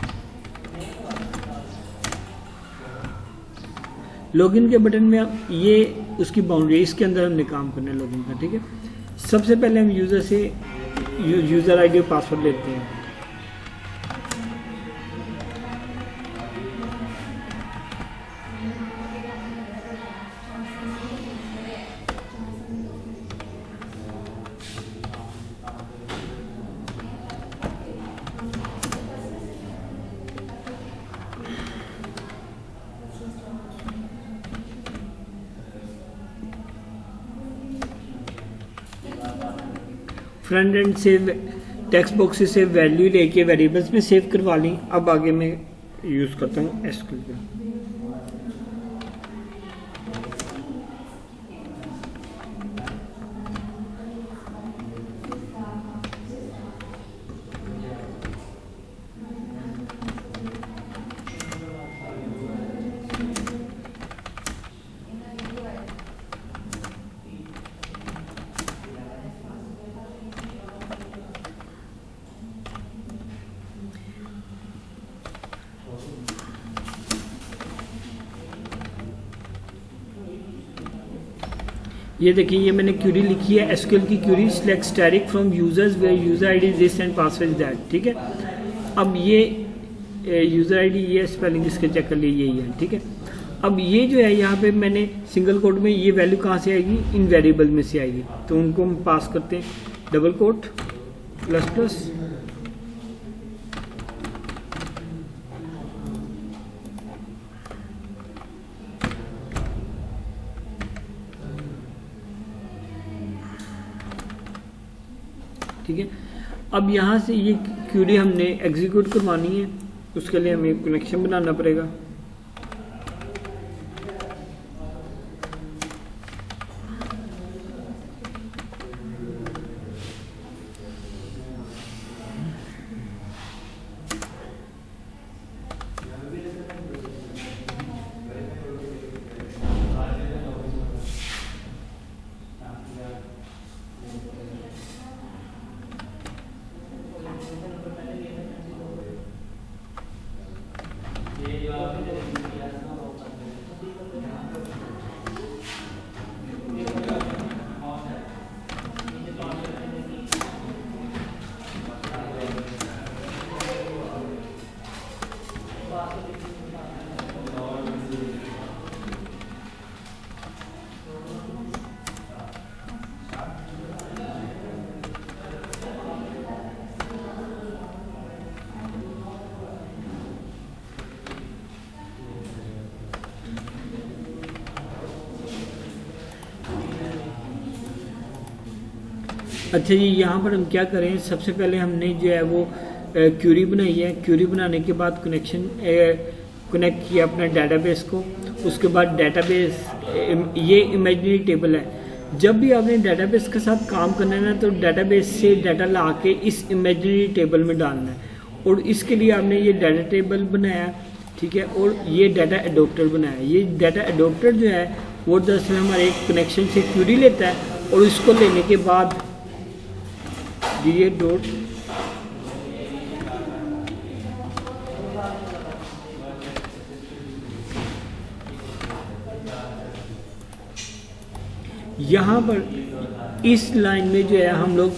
A: लॉगिन के बटन में ये उसकी बाउंड्री, इसके अंदर हमने काम करना है लॉगिन का, ठीक है। सबसे पहले हम यूज़र से यूज़र आईडी और पासवर्ड लेते हैं। फ्रंट एंड से टेक्स्ट बॉक्स से वैल्यू लेके वेरिएबल्स में सेव करवा ली। अब आगे मैं यूज़ करता हूँ एसक्यूएल। ये देखिए, ये मैंने क्यूरी लिखी है, एसक्यूएल की query, select static from users where user ID this and password is that, ठीक है। अब ये यूजर आईडी, ये स्पेलिंग इसके चेक कर लिए, यही है, ठीक है। अब ये जो है यहाँ पे मैंने सिंगल कोट में ये वैल्यू कहाँ से आएगी, इन वेरिएबल में से आएगी, तो उनको हम पास करते हैं डबल कोट प्लस प्लस ठीक है। अब यहाँ से ये क्यूरी हमने एग्जीक्यूट करवानी है, उसके लिए हमें कनेक्शन बनाना पड़ेगा। अच्छा जी, यहाँ पर हम क्या करें, सबसे पहले हमने जो है वो क्यूरी बनाई है। क्यूरी बनाने के बाद कनेक्ट किया अपना डेटाबेस को। उसके बाद डेटाबेस, ये इमेजिनरी टेबल है। जब भी आपने डेटाबेस के साथ काम करना है ना, तो डेटाबेस से डाटा ला के इस इमेजिनरी टेबल में डालना है, और इसके लिए आपने ये डाटा टेबल बनाया, ठीक है, और ये डाटा एडोप्टर बनाया। ये डाटा एडोप्टर जो है वो दरअसल हमारे एक कनेक्शन से क्यूरी लेता है, और इसको लेने के बाद ये डॉट यहाँ पर इस लाइन में जो है हम लोग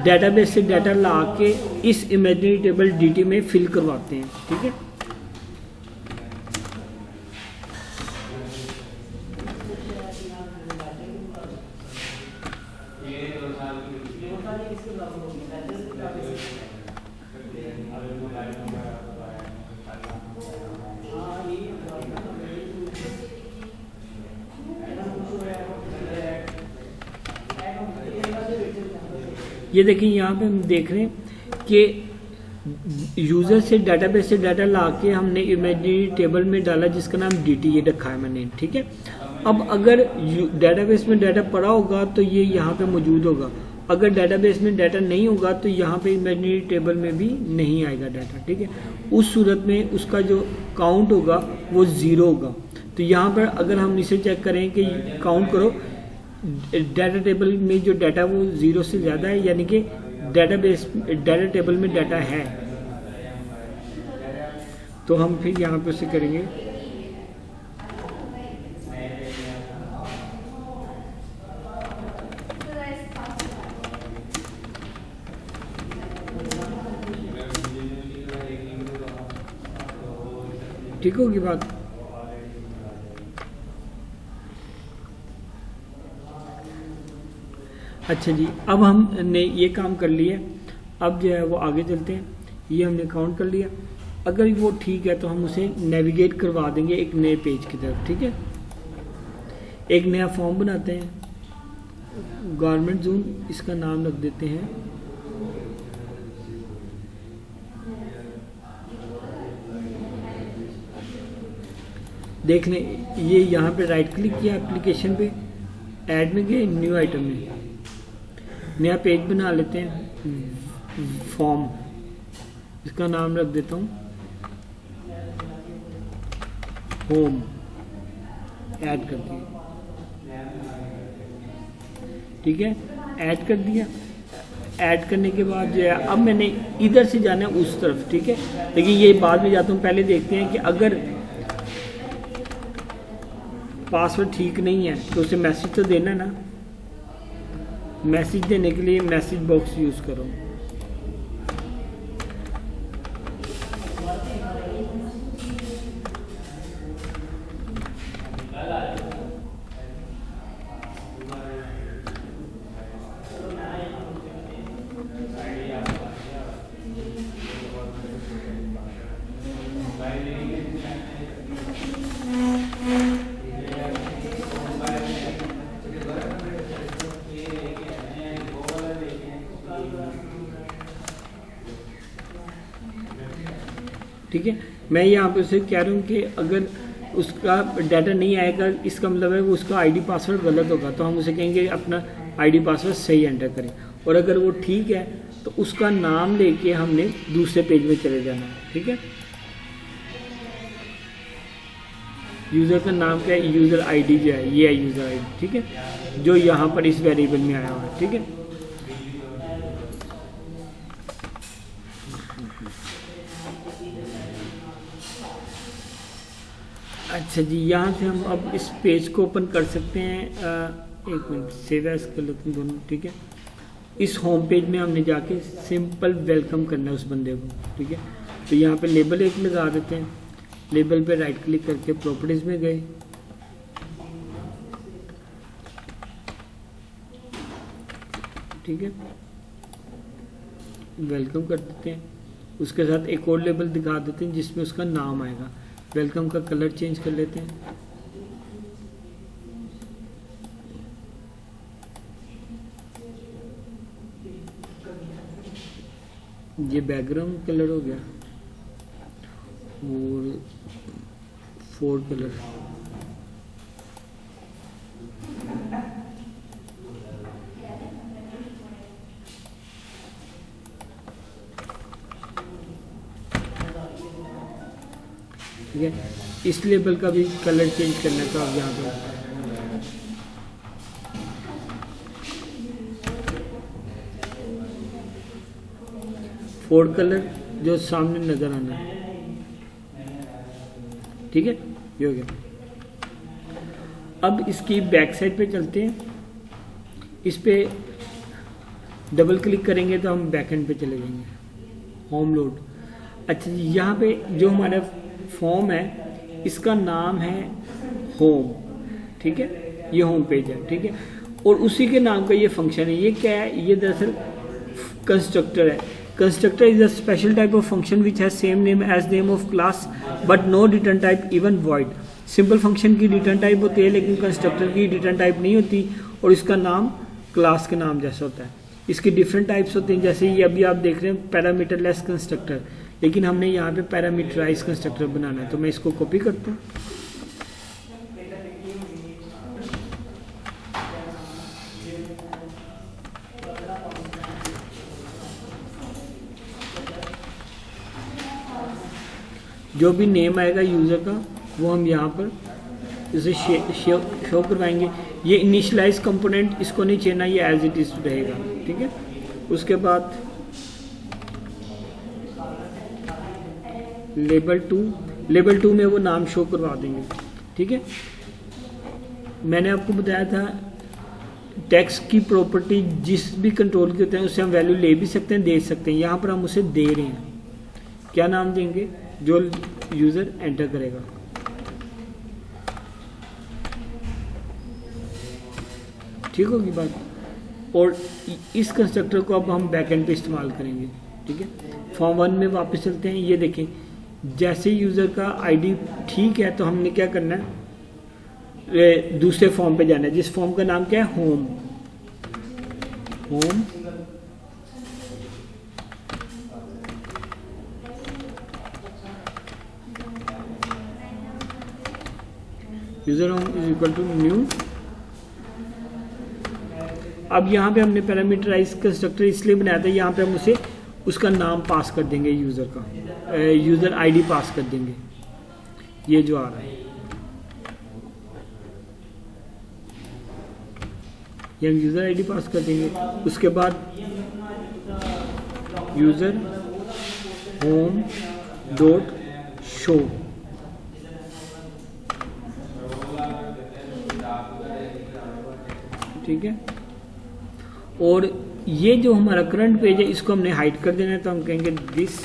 A: डेटाबेस से डाटा ला के इस इमेजिनरी टेबल डीटी में फिल करवाते हैं, ठीक है। ये देखिए यहाँ पे हम देख रहे हैं कि यूज़र से डाटाबेस से डाटा ला के हमने इमेजिनरी टेबल में डाला जिसका नाम DT ये रखा है मैंने, ठीक है। अब अगर डाटाबेस में डाटा पड़ा होगा तो ये यहाँ पे मौजूद होगा, अगर डाटाबेस में डाटा नहीं होगा तो यहाँ पे इमेजिनरी टेबल में भी नहीं आएगा डाटा, ठीक है। उस सूरत में उसका जो काउंट होगा वो 0 होगा। तो यहाँ पर अगर हम इसे चेक करें कि काउंट करो डाटा टेबल में जो डाटा वो 0 से ज़्यादा है, यानी कि डाटा टेबल में डाटा है, तो हम फिर यहाँ पे उसे करेंगे ठीक होगी बात। अच्छा जी, अब हमने ये काम कर लिया, अब जो है वो आगे चलते हैं। ये हमने काउंट कर लिया, अगर वो ठीक है तो हम उसे नेविगेट करवा देंगे एक नए पेज की तरफ, ठीक है। एक नया फॉर्म बनाते हैं, गारमेंट जोन इसका नाम रख देते हैं। देख लें, ये यहाँ पे राइट क्लिक किया एप्लीकेशन पे, ऐड में गए, न्यू आइटम में नया पेज बना लेते हैं, फॉर्म इसका नाम रख देता हूँ होम, ऐड कर दिया, ठीक है। ऐड कर दिया, ऐड करने के बाद जो है अब मैंने इधर से जाना है उस तरफ, ठीक है। लेकिन ये बाद में जाता हूँ, पहले देखते हैं कि अगर पासवर्ड ठीक नहीं है तो उसे मैसेज तो देना ना, मैसेज देने के लिए मैसेज बॉक्स यूज़ करो। ठीक है, मैं यहाँ पे उसे कह रहा हूँ कि अगर उसका डाटा नहीं आएगा इसका मतलब है वो उसका आईडी पासवर्ड गलत होगा, तो हम उसे कहेंगे अपना आईडी पासवर्ड सही एंटर करें। और अगर वो ठीक है तो उसका नाम लेके हमने दूसरे पेज में चले जाना है, ठीक है। यूज़र का नाम क्या है, यूज़र आईडी जो है ये है यूज़र आईडी, ठीक है, जो यहाँ पर इस वेरिएबल में आया हुआ है, ठीक है। अच्छा जी, यहाँ से हम अब इस पेज को ओपन कर सकते हैं। एक मिनट, सेव एज कर लेते हैं दोनों, ठीक है। इस होम पेज में हमने जाके सिंपल वेलकम करना है उस बंदे को, ठीक है। तो यहाँ पे लेबल एक लगा देते हैं, लेबल पे राइट क्लिक करके प्रॉपर्टीज में गए, ठीक है, वेलकम कर देते हैं। उसके साथ एक और लेबल दिखा देते हैं जिसमें उसका नाम आएगा। वेलकम का कलर चेंज कर लेते हैं, ये बैकग्राउंड कलर हो गया और 4 कलर, ठीक है। इस लेबल का भी कलर चेंज करना था अब यहाँ पे, फोर कलर जो सामने नजर आना है, ठीक है, ये हो गया। अब इसकी बैक साइड पे चलते हैं, इस पे डबल क्लिक करेंगे तो हम बैक एंड पे चले जाएंगे, होम लोड। अच्छा जी, यहाँ पे जो हमारा फॉर्म है इसका नाम है होम, ठीक है, ये होम पेज है, ठीक है। और उसी के नाम का ये फंक्शन है। ये क्या है, ये दरअसल कंस्ट्रक्टर है। Constructor is a special type of function which has same name as name of class but no return type even void. Simple function की रिटर्न टाइप होती है लेकिन कंस्ट्रक्टर की रिटर्न टाइप नहीं होती और इसका नाम क्लास के नाम जैसा होता है। इसके डिफरेंट टाइप्स होते हैं, जैसे ये अभी आप देख रहे हैं पैरामीटर लेस कंस्ट्रक्टर, लेकिन हमने यहाँ पे पैरामीटराइज कंस्ट्रक्टर बनाना है। तो मैं इसको कॉपी करता हूँ, जो भी नेम आएगा यूज़र का वो हम यहाँ पर इसे शो करवाएंगे। ये इनिशियलाइज कंपोनेंट इसको नहीं छेड़ना, ये एज इट इज रहेगा, ठीक है। उसके बाद लेबल 2 में वो नाम शो करवा देंगे, ठीक है। मैंने आपको बताया था टेक्स्ट की प्रॉपर्टी जिस भी कंट्रोल के होते हैं उससे हम वैल्यू ले भी सकते हैं, दे सकते हैं। यहाँ पर हम उसे दे रहे हैं, क्या नाम देंगे, जो यूज़र एंटर करेगा। ठीक होगी बात। और इस कंस्ट्रक्टर को अब हम बैकएंड पे इस्तेमाल करेंगे, ठीक है। फॉर्म 1 में वापस चलते हैं। ये देखें, जैसे यूज़र का आईडी ठीक है तो हमने क्या करना है, दूसरे फॉर्म पे जाना है, जिस फॉर्म का नाम क्या है, home. User home is equal to new. अब यहाँ पे हमने पैरामीटराइज कंस्ट्रक्टर इसलिए बनाया था, यहाँ पे हम उसे उसका नाम पास कर देंगे, यूज़र का यूज़र आईडी पास कर देंगे, ये जो आ रहा है ये हम यूज़र आईडी पास कर देंगे। उसके बाद यूज़र होम डॉट शो, ठीक है। और ये जो हमारा करंट पेज है इसको हमने हाइड कर देना है, तो हम कहेंगे दिस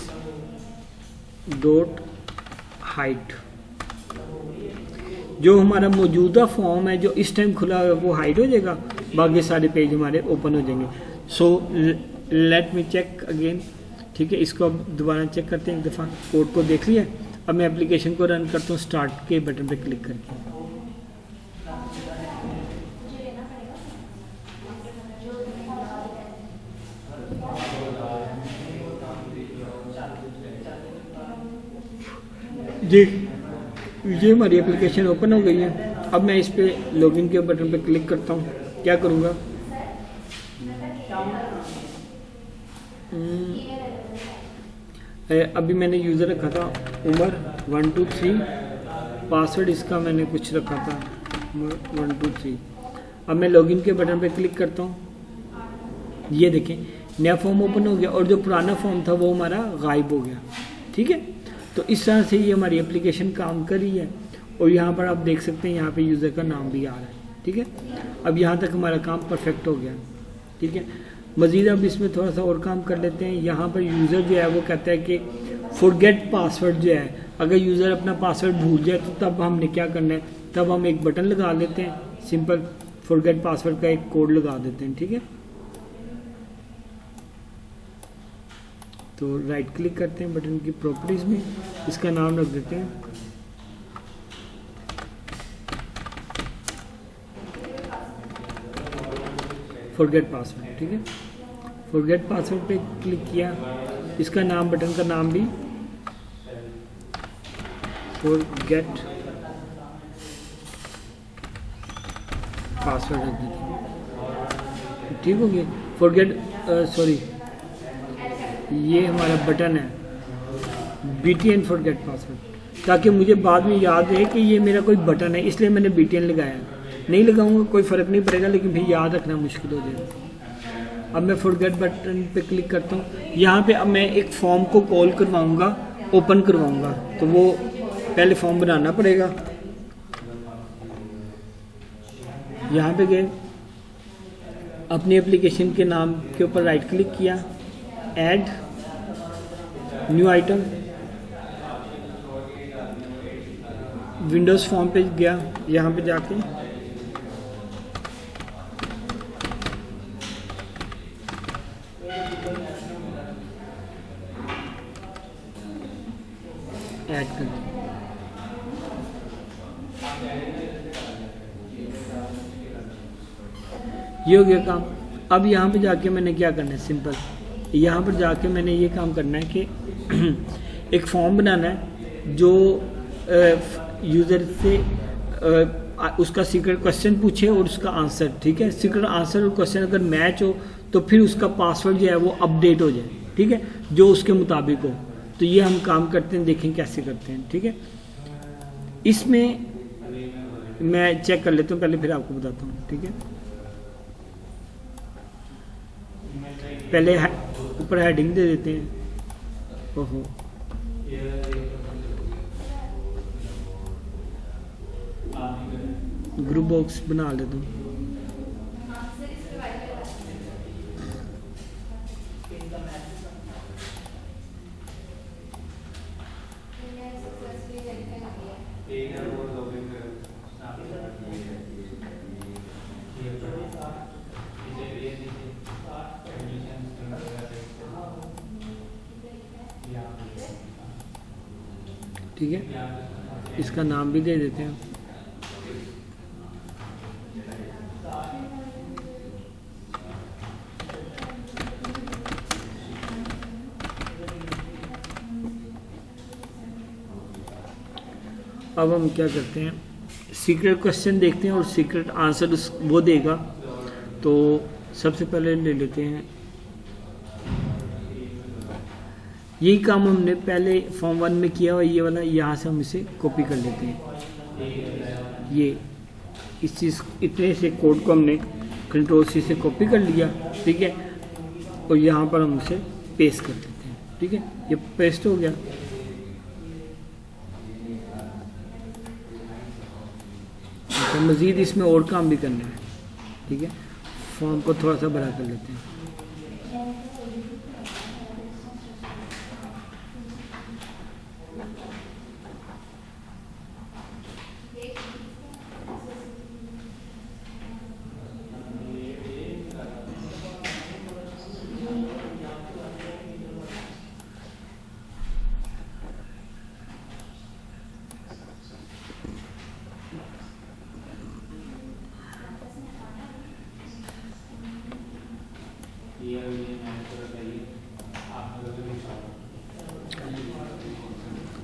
A: डॉट हाइड। जो हमारा मौजूदा फॉर्म है जो इस टाइम खुला है वो हाइड हो जाएगा, बाकी सारे पेज हमारे ओपन हो जाएंगे। So let me check again, ठीक है। इसको अब दोबारा चेक करते हैं, एक दफ़ा कोड को देख लिया। अब मैं एप्लीकेशन को रन करता हूँ स्टार्ट के बटन पे क्लिक करके। जी, ये हमारी एप्लीकेशन ओपन हो गई है। अब मैं इस पे लॉगिन के बटन पे क्लिक करता हूँ। क्या करूँगा, अभी मैंने यूज़र रखा था उमर 123, पासवर्ड इसका मैंने कुछ रखा था उमर 123। अब मैं लॉगिन के बटन पे क्लिक करता हूँ। ये देखें नया फॉर्म ओपन हो गया और जो पुराना फॉर्म था वो हमारा गायब हो गया, ठीक है। तो इस तरह से ये हमारी एप्लीकेशन काम कर रही है। और यहाँ पर आप देख सकते हैं यहाँ पे यूज़र का नाम भी आ रहा है, ठीक है। अब यहाँ तक हमारा काम परफेक्ट हो गया, ठीक है। मज़ीद अब इसमें थोड़ा सा और काम कर लेते हैं। यहाँ पर यूज़र जो है वो कहता है कि फॉरगेट पासवर्ड जो है, अगर यूज़र अपना पासवर्ड भूल जाए तो तब हमने क्या करना है, तब हम एक बटन लगा लेते हैं, सिंपल फॉरगेट पासवर्ड का एक कोड लगा देते हैं, ठीक है। तो राइट क्लिक करते हैं बटन की प्रॉपर्टीज़ में, इसका नाम रख देते हैं फॉरगेट पासवर्ड, ठीक है। फॉरगेट पासवर्ड पे क्लिक किया, इसका नाम, बटन का नाम भी फॉरगेट पासवर्ड रख देते हैं, ठीक हो गया। फॉरगेट सॉरी, ये हमारा बटन है BTN फॉरगेट पासवर्ड, ताकि मुझे बाद में याद रहे कि ये मेरा कोई बटन है, इसलिए मैंने BTN लगाया। नहीं लगाऊंगा कोई फ़र्क नहीं पड़ेगा, लेकिन फिर याद रखना मुश्किल हो जाएगा। अब मैं फॉरगेट बटन पे क्लिक करता हूँ। यहाँ पे अब मैं एक फॉर्म को कॉल करवाऊँगा, ओपन करवाऊँगा, तो वो पहले फॉर्म बनाना पड़ेगा। यहाँ पे गए, अपनी एप्लीकेशन के नाम के ऊपर राइट क्लिक किया, add new item, Windows form पे गया, यहाँ पे जाके ऐड कर दिया। ये हो गया काम। अब यहाँ पे जाके मैंने क्या करना है, सिंपल यहाँ पर जाके मैंने ये काम करना है कि एक फॉर्म बनाना है जो यूज़र से उसका सीक्रेट क्वेश्चन पूछे और उसका आंसर, ठीक है। सीक्रेट आंसर और क्वेश्चन अगर मैच हो तो फिर उसका पासवर्ड जो है वो अपडेट हो जाए, ठीक है, जो उसके मुताबिक हो। तो ये हम काम करते हैं, देखें कैसे करते हैं, ठीक है। इसमें मैं चेक कर लेता हूँ पहले, फिर आपको बताता हूँ, ठीक है। पहले ऊपर हेडिंग दे देते हैं। ओहो, ग्रुप बॉक्स बना लेता हूँ। ठीक है, इसका नाम भी दे देते हैं। अब हम क्या करते हैं, सीक्रेट क्वेश्चन देखते हैं और सीक्रेट आंसर वो देगा। तो सबसे पहले ले लेते हैं, यही काम हमने पहले फॉर्म 1 में किया हुआ, ये वाला, यहाँ से हम इसे कॉपी कर लेते हैं। ये इस चीज़ इतने से कोड को हमने Ctrl+C से कॉपी कर लिया, ठीक है, और यहाँ पर हम इसे पेस्ट कर देते हैं, ठीक है। ये पेस्ट हो गया। तो मज़ीद इसमें और काम भी करना है, ठीक है। फॉर्म को थोड़ा सा बड़ा कर लेते हैं।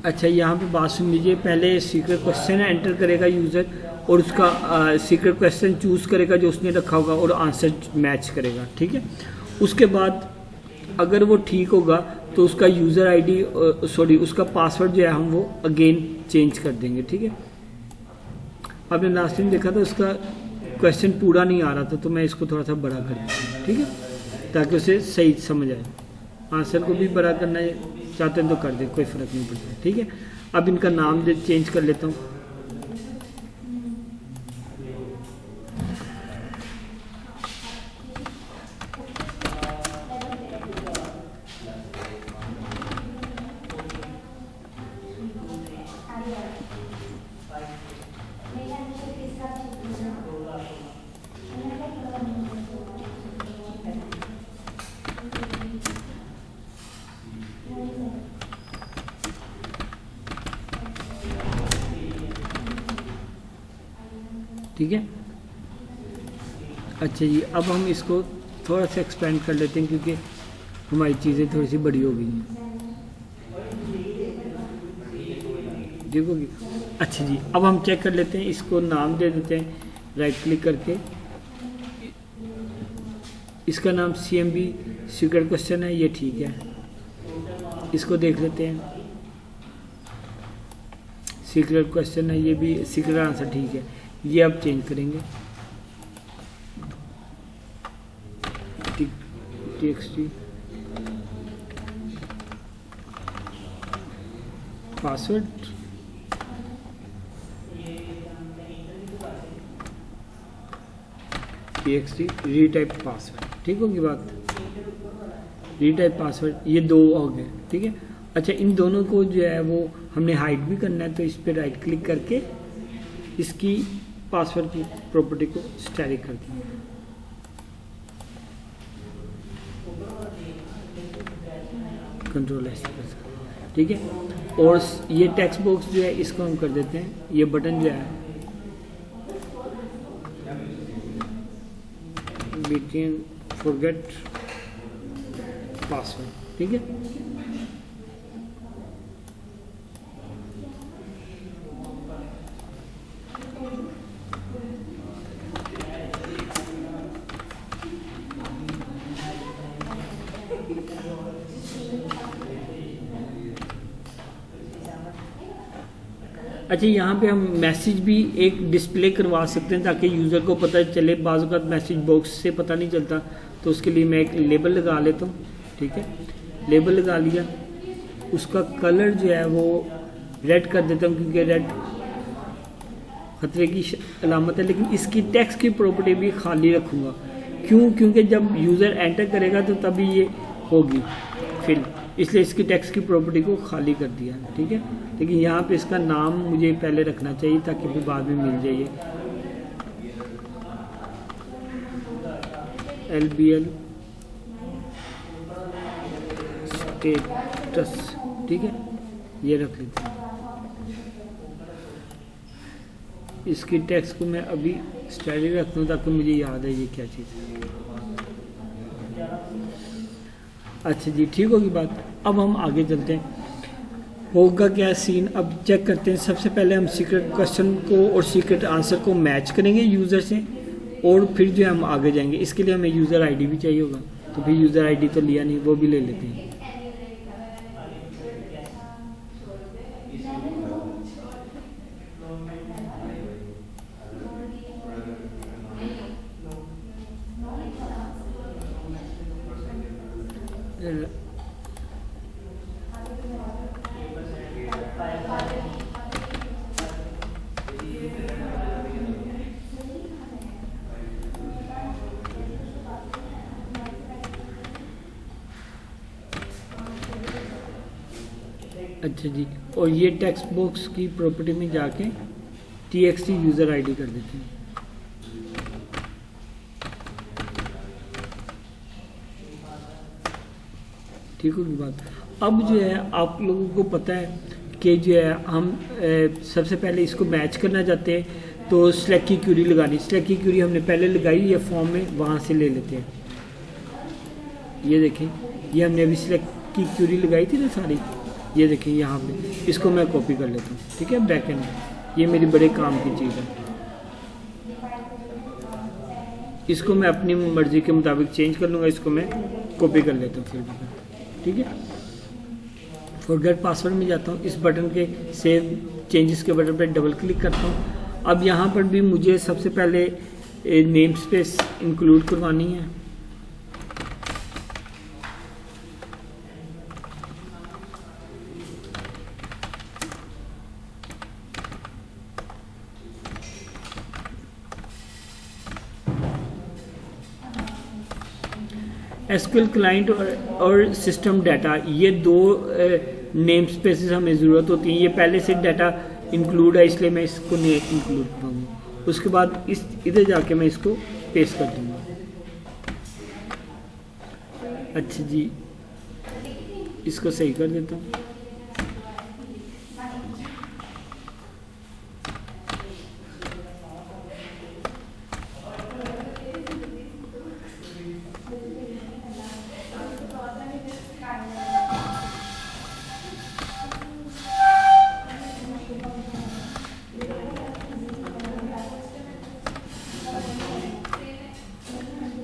A: अच्छा, यहाँ पे बात सुन लीजिए, पहले सीक्रेट क्वेश्चन एंटर करेगा यूज़र और उसका सीक्रेट क्वेश्चन चूज़ करेगा जो उसने रखा होगा और आंसर मैच करेगा, ठीक है। उसके बाद अगर वो ठीक होगा तो उसका यूज़र आईडी उसका पासवर्ड जो है हम वो अगेन चेंज कर देंगे, ठीक है। आपने लास्ट टाइम देखा था उसका क्वेश्चन पूरा नहीं आ रहा था, तो मैं इसको थोड़ा सा बड़ा कर दूँ, ठीक है, ताकि उसे सही समझ आए। आंसर को भी बड़ा करना चाहते हैं तो कर दे, कोई फ़र्क नहीं पड़ता, ठीक है। अब इनका नाम चेंज कर लेता हूँ। ठीक है, अच्छा जी, अब हम इसको थोड़ा सा एक्सपेंड कर लेते हैं क्योंकि हमारी चीज़ें थोड़ी सी बड़ी हो गई हैं, देखोगी। अच्छा जी, अब हम चेक कर लेते हैं, इसको नाम दे देते हैं, राइट क्लिक करके इसका नाम CMB सीक्रेट क्वेश्चन है, ये ठीक है। इसको देख लेते हैं, सीक्रेट क्वेश्चन है, ये भी सीक्रेट आंसर ठीक है। ये अब चेंज करेंगे, TXT password, TXT retype password, ठीक होगी बात। रीटाइप पासवर्ड, ये दो हो गए, ठीक है। अच्छा, इन दोनों को जो है वो हमने हाइड भी करना है, तो इस पर राइट क्लिक करके इसकी पासवर्ड की प्रॉपर्टी को स्टैटिक कर देंगे। Ctrl+S, ठीक है। और ये टेक्स्ट बॉक्स जो है इसको हम कर देते हैं, ये बटन जो है बिटवीन फॉरगेट पासवर्ड, ठीक है। अच्छा, यहाँ पे हम मैसेज भी एक डिस्प्ले करवा सकते हैं ताकि यूज़र को पता चले। बाज़ वक़्त मैसेज बॉक्स से पता नहीं चलता, तो उसके लिए मैं एक लेबल लगा लेता हूँ, ठीक है। लेबल लगा लिया, उसका कलर जो है वो रेड कर देता हूँ क्योंकि रेड खतरे की अलामत है। लेकिन इसकी टेक्स्ट की प्रॉपर्टी भी खाली रखूँगा। क्यों? क्योंकि जब यूज़र एंटर करेगा तो तभी ये होगी फिल, इसलिए इसकी टेक्स्ट की प्रॉपर्टी को खाली कर दिया, ठीक है। लेकिन यहाँ पे इसका नाम मुझे पहले रखना चाहिए ताकि फिर बाद में मिल जाए। LBL स्टेटस, ठीक है, ये रख लेते हैं। इसकी टेक्स्ट को मैं अभी स्टडी रखता हूँ ताकि मुझे याद है ये क्या चीज़ है। अच्छा जी, ठीक होगी बात। अब हम आगे चलते हैं, होगा क्या सीन अब चेक करते हैं। सबसे पहले हम सीक्रेट क्वेश्चन को और सीक्रेट आंसर को मैच करेंगे यूज़र से, और फिर जो हम आगे जाएंगे। इसके लिए हमें यूज़र आईडी भी चाहिए होगा, तो फिर यूज़र आईडी तो लिया नहीं, वो भी ले लेते हैं। अच्छा जी, और ये टेक्स्ट बॉक्स की प्रॉपर्टी में जाके TXT यूज़र आईडी कर देते हैं। ठीक होगी बात। अब जो है आप लोगों को पता है कि जो है हम सबसे पहले इसको मैच करना चाहते हैं, तो सिलेक्ट की क्यूरी लगानी। सिलेक्ट की क्यूरी हमने पहले लगाई है फॉर्म में, वहाँ से ले लेते हैं। ये देखें, ये हमने अभी सिलेक्ट की क्यूरी लगाई थी ना सारी, ये देखें यहाँ पे, इसको मैं कॉपी कर लेता हूँ, ठीक है, बैकएंड में। ये मेरी बड़े काम की चीज़ है। इसको मैं अपनी मर्जी के मुताबिक चेंज कर लूँगा, इसको मैं कॉपी कर लेता हूँ फिर, ठीक है। फॉरगेट पासवर्ड में जाता हूँ, इस बटन के सेव चेंजेस के बटन पर डबल क्लिक करता हूँ। अब यहाँ पर भी मुझे सबसे पहले नेम स्पेस इंक्लूड करवानी है। SQL क्लाइंट और सिस्टम डाटा, ये दो नेम स्पेसेस हमें ज़रूरत होती है। ये पहले से डाटा इंक्लूड है, इसलिए मैं इसको नहीं इंक्लूड करूँगा। उसके बाद इस इधर जाके मैं इसको पेस्ट कर दूँगा। अच्छा जी, इसको सही कर देता हूँ।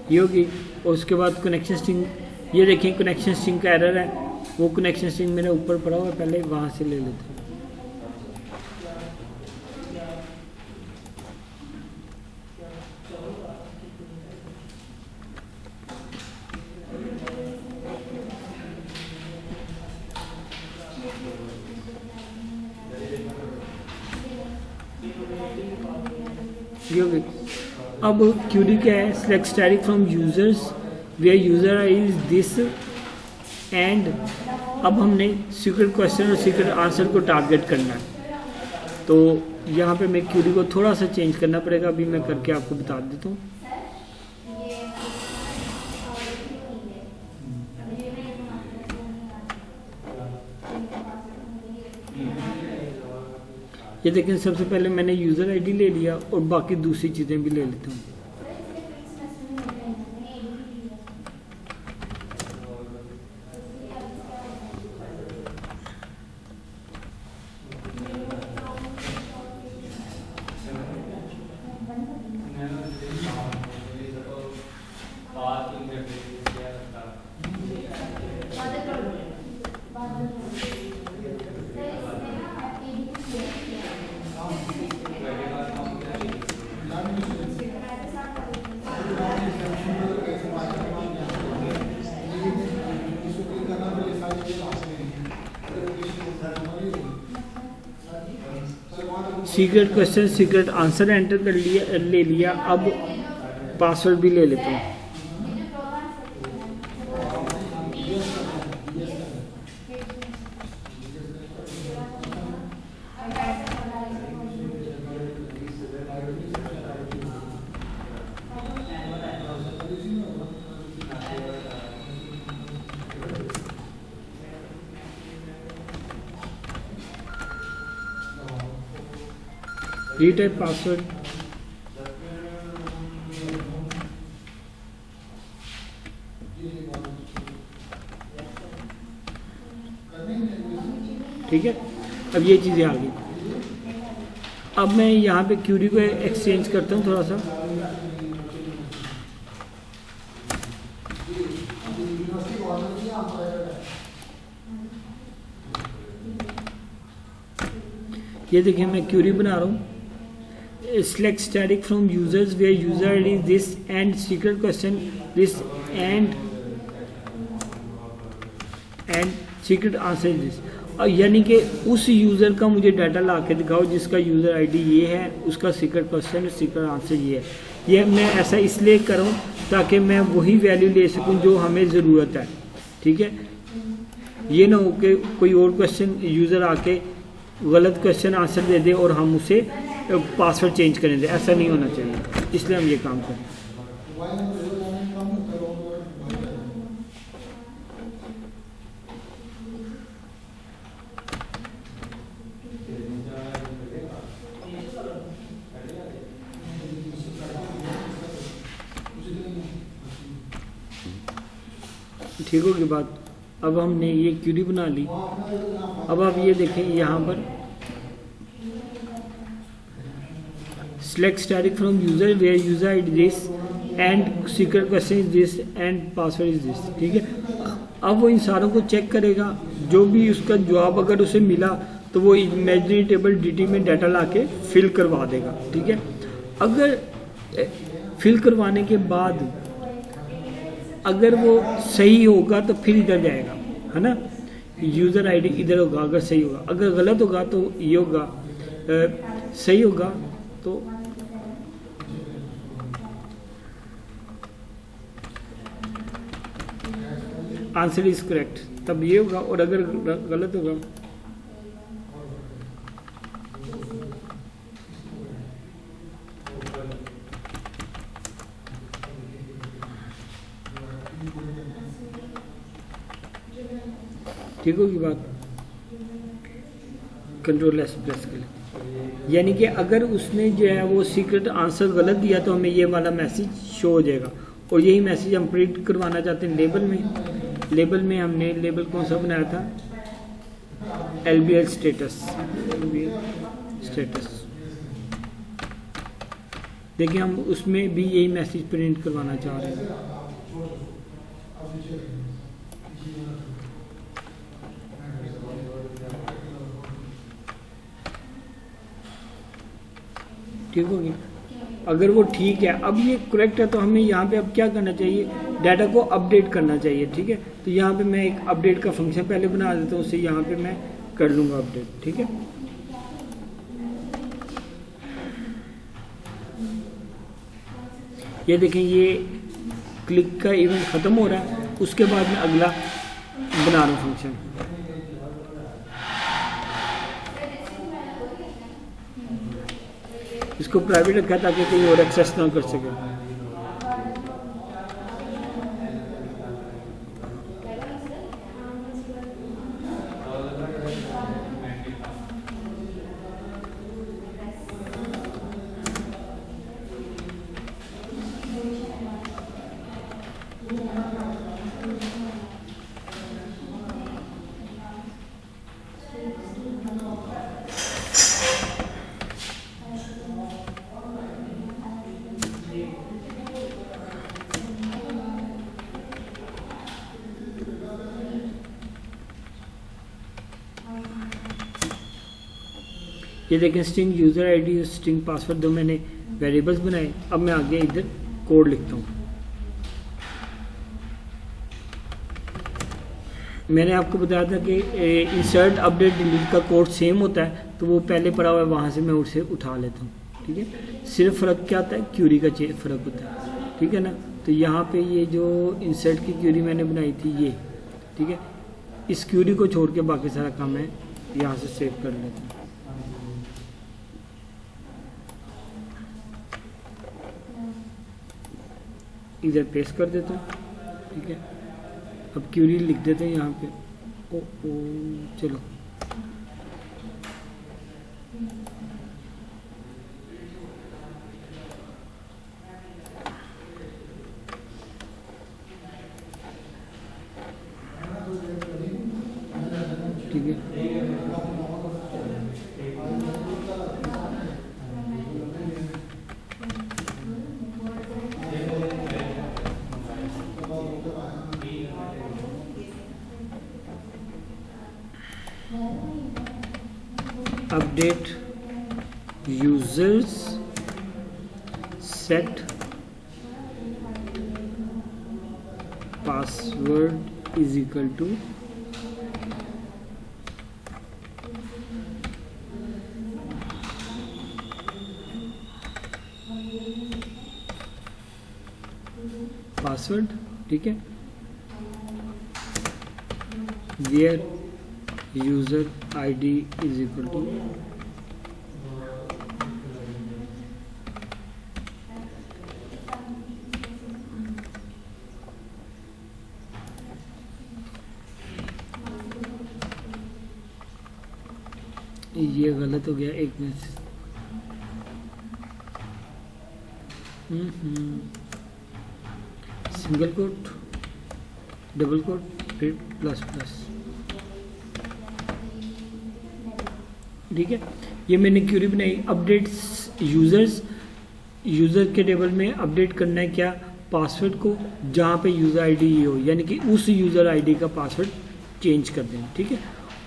A: ये होगी। और उसके बाद कनेक्शन स्ट्रिंग, ये देखिए कनेक्शन स्ट्रिंग का एरर है, वो कनेक्शन स्ट्रिंग मेरे ऊपर पड़ा हुआ है, पहले वहाँ से ले लेते हैं। ये होगी। अब क्यूरी क्या है, select static from users where user is this and. अब हमने सीक्रेट क्वेश्चन और सीक्रेट आंसर को टारगेट करना है, तो यहाँ पे मैं क्यूरी को थोड़ा सा चेंज करना पड़ेगा। अभी मैं करके आपको बता देता हूँ। ये देखें, सबसे पहले मैंने यूज़र आईडी ले लिया और बाकी दूसरी चीज़ें भी ले लेता हूँ। Secret question secret answer enter कर लिया, ले लिया। अब पासवर्ड भी ले लेते हैं। रीटाइप पासवर्ड, ठीक है। अब ये चीज़ें आ गई। अब मैं यहाँ पे क्यूरी को एक्सचेंज करता हूँ थोड़ा सा। ये देखिए मैं क्यूरी बना रहा हूँ। Select static from users where user ID is this and secret question this and secret answer is this। और यानी कि उस यूज़र का मुझे डाटा ला के दिखाओ जिसका यूज़र आईडी ये है, उसका सीक्रेट क्वेश्चन सीक्रेट आंसर ये है। ये मैं ऐसा इसलिए करूँ ताकि मैं वही वैल्यू ले सकूँ जो हमें ज़रूरत है, ठीक है। ये ना हो कि कोई और क्वेश्चन यूज़र आके गलत क्वेश्चन आंसर दे दे और हम उसे पासवर्ड चेंज करें दे, ऐसा नहीं होना चाहिए। इसलिए हम ये काम करें। ठीक होगी बात। अब हमने ये क्यूरी बना ली। अब आप ये देखें यहाँ पर select static from user where user ID this and secret question is this and password is this, ठीक है। अब वो इन सारों को चेक करेगा, जो भी उसका जवाब अगर उसे मिला तो वो इमेजिनरी टेबल DT में डाटा लाके फिल करवा देगा, ठीक है। अगर फिल करवाने के बाद अगर वो सही होगा तो फिर इधर जाएगा, है ना। यूज़र आईडी इधर होगा अगर सही होगा, अगर गलत होगा तो ये होगा, सही होगा तो आंसर इज करेक्ट, तब ये होगा। और अगर गलत होगा ठीक होगी बात। कंट्रोल एस प्रेस कर लेते, यानी कि अगर उसने जो है वो सीक्रेट आंसर गलत दिया तो हमें ये वाला मैसेज शो हो जाएगा। और यही मैसेज हम प्रिंट करवाना चाहते हैं लेबल में। लेबल में हमने लेबल कौन सा बनाया था, LBL स्टेटस। देखिए हम उसमें भी यही मैसेज प्रिंट करवाना चाह रहे हैं। ठीक होगी। अगर वो ठीक है, अब ये करेक्ट है, तो हमें यहाँ पे अब क्या करना चाहिए, डाटा को अपडेट करना चाहिए, ठीक है। तो यहाँ पे मैं एक अपडेट का फंक्शन पहले बना देता हूँ, उसे यहाँ पे मैं कर लूँगा अपडेट, ठीक है। ये देखें ये क्लिक का इवेंट ख़त्म हो रहा है, उसके बाद मैं अगला बना रहा हूँ फंक्शन। इसको प्राइवेट रखा ताकि कोई और एक्सेस ना कर सके। ये देखें स्ट्रिंग यूज़र आईडी और स्ट्रिंग पासवर्ड दो मैंने वेरिएबल्स बनाए। अब मैं आगे इधर कोड लिखता हूँ। मैंने आपको बताया था कि इंसर्ट अपडेट डिलीट का कोड सेम होता है, तो तो वो पहले पड़ा हुआ है, वहाँ से मैं उसे उठा लेता हूँ। ठीक है, सिर्फ फ़र्क क्या होता है, क्यूरी का फ़र्क होता है। ठीक है ना, तो यहाँ पे ये जो इंसर्ट की क्यूरी मैंने बनाई थी ये, ठीक है, इस क्यूरी को छोड़ के बाकी सारा काम मैं यहाँ से सेव कर लेता हूँ। इधर पेस्ट कर देता हूँ। ठीक है, अब क्यूरी लिख देते हैं यहाँ पे। ओ चलो, ठीक है, update users set password is equal to password. ठीक है, where user ID is equal to ये गलत हो गया, एक minute. Single quote, double quote, फिर प्लस प्लस। ठीक है, ये मैंने क्यूरी बनाई। अपडेट्स यूजर्स, यूज़र के टेबल में अपडेट करना है क्या, पासवर्ड को, जहाँ पे यूज़र आईडी ये हो, यानी कि उस यूज़र आईडी का पासवर्ड चेंज कर दें। ठीक है,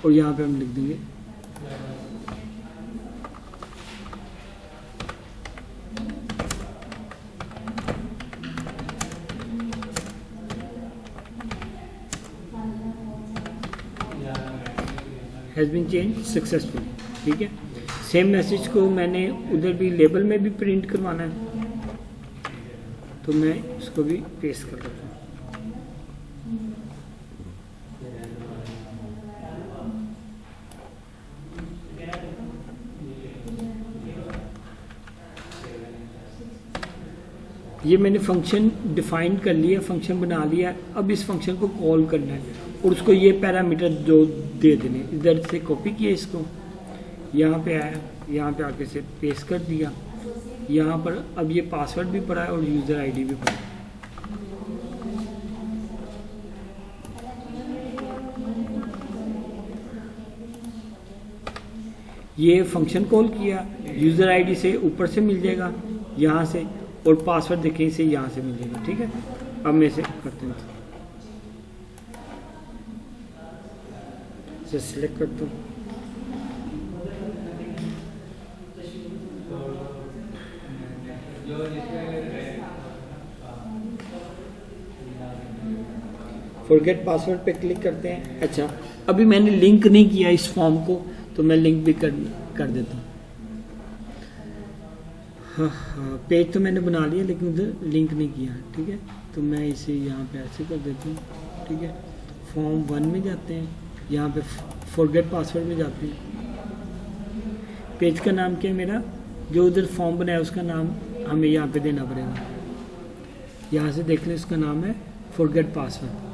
A: और यहाँ पे हम लिख देंगे हैज़ बीन चेंज सक्सेसफुली। ठीक है, सेम मैसेज को मैंने उधर भी लेबल में भी प्रिंट करवाना है, तो मैं इसको भी पेस्ट कर देता हूँ। ये मैंने फंक्शन डिफाइन कर लिया, फंक्शन बना लिया। अब इस फंक्शन को कॉल करना है और उसको ये पैरामीटर जो दे देने। इधर से कॉपी किया, इसको यहाँ पे आया, यहाँ पे आके से पेस्ट कर दिया। यहाँ पर अब ये पासवर्ड भी पड़ा है और यूज़र आईडी भी पड़ा है। ये फंक्शन कॉल किया, यूज़र आईडी से ऊपर से मिल जाएगा यहाँ से, और पासवर्ड देखें इसे यहाँ से मिल जाएगा। ठीक है, अब मैं इसे करते हैं, इसे सिलेक्ट करता हूँ। फॉरगेट पासवर्ड पे क्लिक करते हैं। अच्छा, अभी मैंने लिंक नहीं किया इस फॉर्म को, तो मैं लिंक भी कर देता हूँ। हाँ, पेज तो मैंने बना लिया लेकिन उधर लिंक नहीं किया। ठीक है, तो मैं इसे यहाँ पे ऐसे कर देता हूँ। ठीक है, फॉर्म 1 में जाते हैं, यहाँ पे फॉरगेट पासवर्ड में जाते हैं। पेज का नाम क्या है मेरा, जो उधर फॉर्म बनाया उसका नाम हमें यहाँ पे देना पड़ेगा। यहाँ से देख लें, उसका नाम है फॉरगेट पासवर्ड।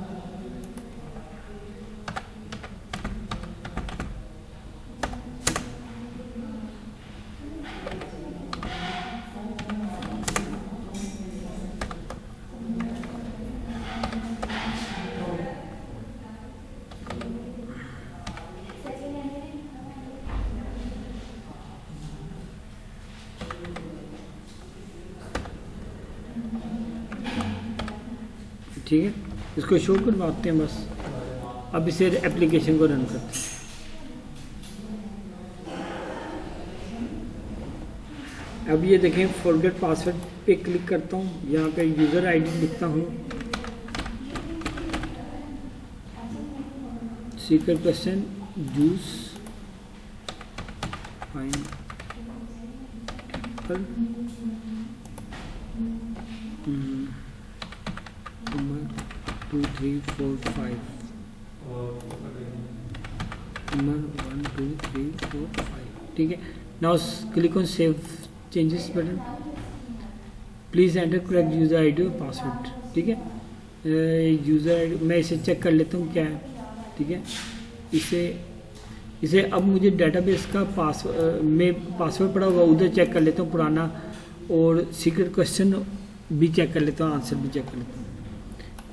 A: ठीक है, इसको शो करवाते हैं बस। अब इसे एप्लीकेशन को रन करते हैं। अब ये देखें, फॉरगेट पासवर्ड पे क्लिक करता हूँ, यहाँ पे यूज़र आईडी लिखता हूँ, secret question juice pineapple 2 3 4 5 number 1 2 3 4 5 ठीक है। Now click on save changes button, please enter correct user ID और पासवर्ड। ठीक है, यूज़र आईडी मैं इसे चेक कर लेता हूँ क्या है। ठीक है, इसे अब मुझे डेटाबेस का में पासवर्ड पड़ा होगा उधर चेक कर लेता हूँ पुराना, और सीक्रेट क्वेश्चन भी चेक कर लेता हूँ, आंसर भी चेक कर लेता हूँ।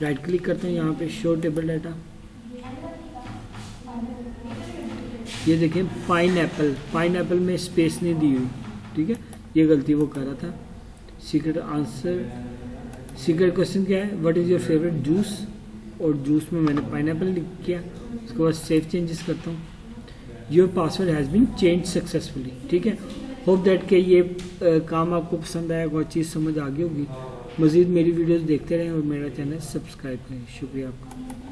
A: राइट क्लिक करता हूँ यहाँ पे शो टेबल डाटा, ये देखें पाइनएप्पल में स्पेस नहीं दी हुई। ठीक है, ये गलती वो कर रहा था। सीक्रेट आंसर, सीक्रेट क्वेश्चन क्या है, what is your favourite juice, और जूस में मैंने पाइनएप्पल लिख किया। उसके बाद सेव चेंजेस करता हूँ। Your password has been change successfully. ठीक है, होप दैट कि ये काम आपको पसंद आया, वो चीज़ समझ आ गई होगी। मज़ीद मेरी वीडियोस देखते रहें और मेरा चैनल सब्सक्राइब करें। शुक्रिया आपका।